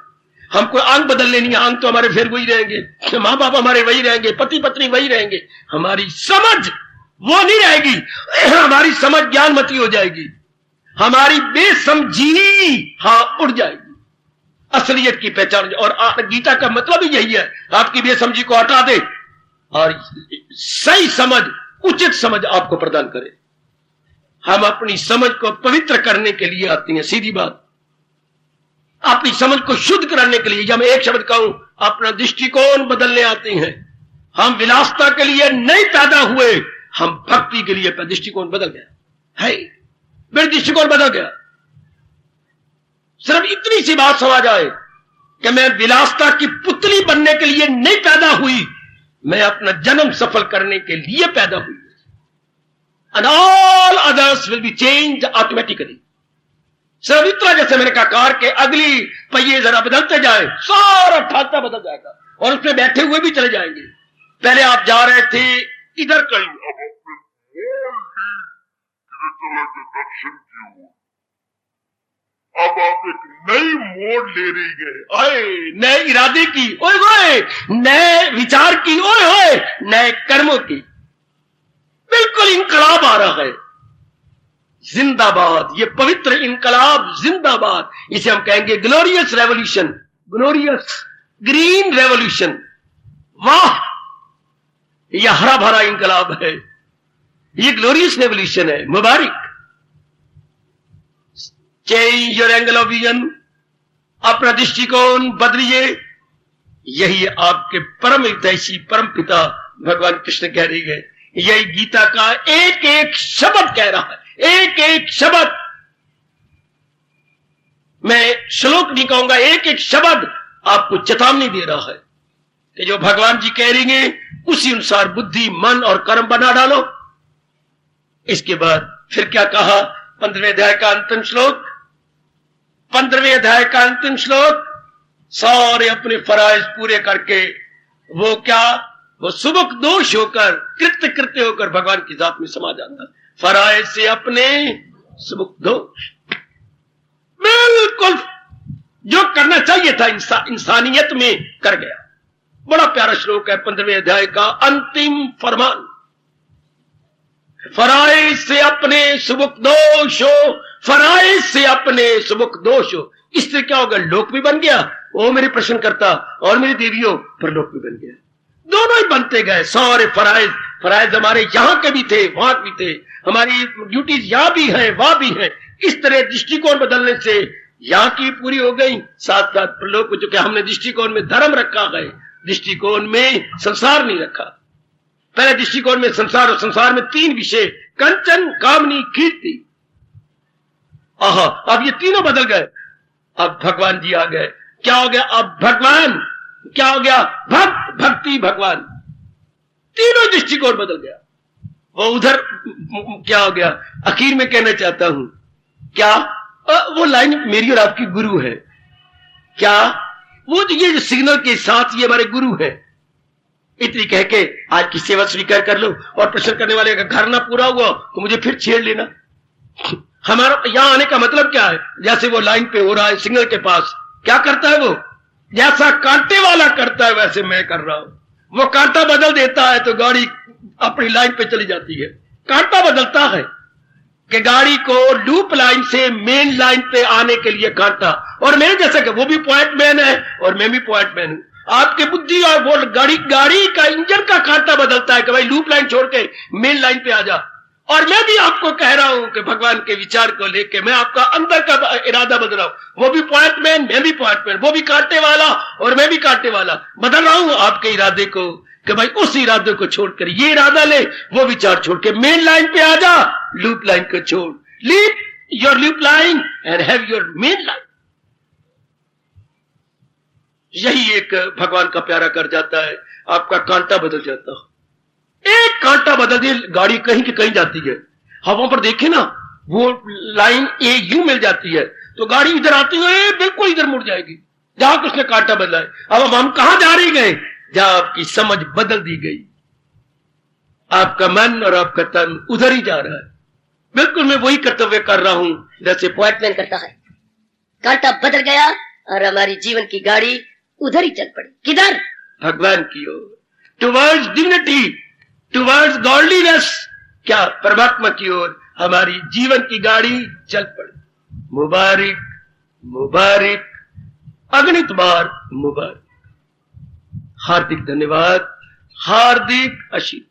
हमको अंग बदलने नहीं, अंग तो हमारे फिर वही रहेंगे, माँ बाप हमारे वही रहेंगे, पति पत्नी वही रहेंगे, हमारी समझ वो नहीं रहेगी। हमारी समझ ज्ञानमती हो जाएगी, हमारी बेसमझी उड़ जाएगी, असलियत की पहचान। और गीता का मतलब ही यही है, आपकी बेसमझी को हटा दे और सही समझ, उचित समझ आपको प्रदान करे। हम अपनी समझ को पवित्र करने के लिए आते हैं, सीधी बात। अपनी समझ को शुद्ध करने के लिए, जब मैं एक शब्द कहूं, अपना दृष्टिकोण बदलने आते हैं। हम विलासता के लिए नहीं पैदा हुए, हम भक्ति के लिए। दृष्टिकोण बदल गया है, मेरा दृष्टिकोण बदल गया। सिर्फ इतनी सी बात समझ आए कि मैं विलासता की पुतली बनने के लिए नहीं पैदा हुई, मैं अपना जन्म सफल करने के लिए पैदा हुई। And all others will be changed automatically. सिर्फ इतना, जैसे मैंने कहा, कार के अगली पहिए जरा बदलते जाए, सारा ढांचा बदल जाएगा और उसमें बैठे हुए भी चले जाएंगे। पहले आप जा रहे थे इधर कहीं, दक्षिण की ओर, अब आप एक नई मोड़ ले रही गए, ओए नए इरादे की, ओए होए नए विचार की, ओए होए नए कर्मों की। बिल्कुल इनकलाब आ रहा है। जिंदाबाद, ये पवित्र इनकलाब जिंदाबाद। इसे हम कहेंगे glorious revolution, glorious green revolution. वाह, यह हरा भरा इनकलाब है, ये ग्लोरियस रेवोल्यूशन है। मुबारक। Change your angle of vision, अपना दृष्टिकोण बदलिए। यही आपके परम हितैषी परम पिता भगवान कृष्ण कह रही है। यही गीता का एक एक शब्द कह रहा है, एक एक शब्द। मैं श्लोक नहीं कहूंगा, एक एक शब्द आपको चेतावनी दे रहा है कि जो भगवान जी कह रही हैं उसी अनुसार बुद्धि, मन और कर्म बना डालो। इसके बाद फिर क्या कहा? 15वें अध्याय का अंतिम श्लोक, 15वें अध्याय का अंतिम श्लोक। सारे अपने फराइज पूरे करके वो क्या, वो सुबक दोष होकर, कृत्य कृत्य होकर भगवान की जात में समा जाता। फराइज से अपने सुबक दोष, बिल्कुल जो करना चाहिए था इंसानियत में कर गया। बड़ा प्यारा श्लोक है, 15वें अध्याय का अंतिम फरमान। फराइज से अपने सुबक दोष हो, फराइज से अपने सुबख दोष हो। इससे क्या होगा? लोक भी बन गया, वो मेरे प्रश्न करता, और मेरी देवियों पर लोक भी बन गया। दोनों ही बनते गए। सारे फराइज, फराइज हमारे यहां के भी थे, वहां भी थे, हमारी ड्यूटीज यहां भी है, वहां भी है। इस तरह दृष्टिकोण बदलने से यहां की पूरी हो गई, साथ साथ प्रलोक, जो कि हमने दृष्टिकोण में धर्म रखा है, दृष्टिकोण में संसार नहीं रखा। पहले दृष्टिकोण में संसार, और संसार में 3 विषय, कंचन, कामनी, कीर्ति। आहा, अब ये तीनों बदल गए। अब भगवान जी आ गए। क्या हो गया? अब भगवान क्या हो गया? भक्त, भक्ति, भगवान। तीनों दृष्टिकोण बदल गया। वो उधर क्या हो गया? आखिर में कहना चाहता हूं, क्या वो लाइन मेरी और आपकी गुरु है क्या? वो ये जो सिग्नल के साथ ये हमारे गुरु है। इतनी कह के आज की सेवा स्वीकार कर लो, और प्रश्न करने वाले का घर ना पूरा हुआ तो मुझे फिर छेड़ लेना। हमारा यहां आने का मतलब क्या है? जैसे वो लाइन पे हो रहा है सिग्नल के पास, क्या करता है वो? जैसा कांटे वाला करता है वैसे मैं कर रहा हूं। वो कांटा बदल देता है तो गाड़ी अपनी लाइन पे चली जाती है। कांटा बदलता है कि गाड़ी को लूप लाइन से मेन लाइन पे आने के लिए कांटा, और मेरे जैसे कि वो भी पॉइंट मैन है और मैं भी पॉइंट मैन हूं। आपके बुद्धि और वो गाड़ी का इंजन का कांटा बदलता है कि भाई लूप लाइन छोड़ के मेन लाइन पे आ जा। और मैं भी आपको कह रहा हूं कि भगवान के विचार को लेके मैं आपका अंदर का इरादा बदल रहा हूं। वो भी पॉइंट मैन, मैं भी पॉइंट मैन, वो भी कांटे वाला और मैं भी कांटे वाला। बदल रहा हूं आपके इरादे को कि भाई उस इरादे को छोड़कर ये इरादा ले, वो विचार छोड़ के मेन लाइन पे आ जा, लूप लाइन को छोड़। Leave your loop line and have your main line. यही एक भगवान का प्यारा कर जाता है, आपका कांटा बदल जाता है। एक कांटा बदल दिए, गाड़ी कहीं की कहीं जाती है। हवा पर देखे ना, वो लाइन ए यूं मिल जाती है तो गाड़ी इधर आती है बिल्कुल इधर मुड़ जाएगी जहां कि उसने कांटा बदला है। अब हम कहां जा रही गए? जहां आपकी समझ बदल दी गई, आपका मन और आपका तन उधर ही जा रहा है। बिल्कुल मैं वही कर्तव्य कर रहा हूं जैसे पोएटमैन करता है। कांटा बदल गया और हमारी जीवन की गाड़ी उधर ही चल पड़ी। किधर? भगवान की ओर, टुवर्ड्स डिग्निटी, टुवर्ड्स गॉडलीनेस, क्या परमात्मा की ओर हमारी जीवन की गाड़ी चल पड़ी। मुबारक मुबारक, अगणित बार मुबारक। हार्दिक धन्यवाद, हार्दिक आशीर्वाद।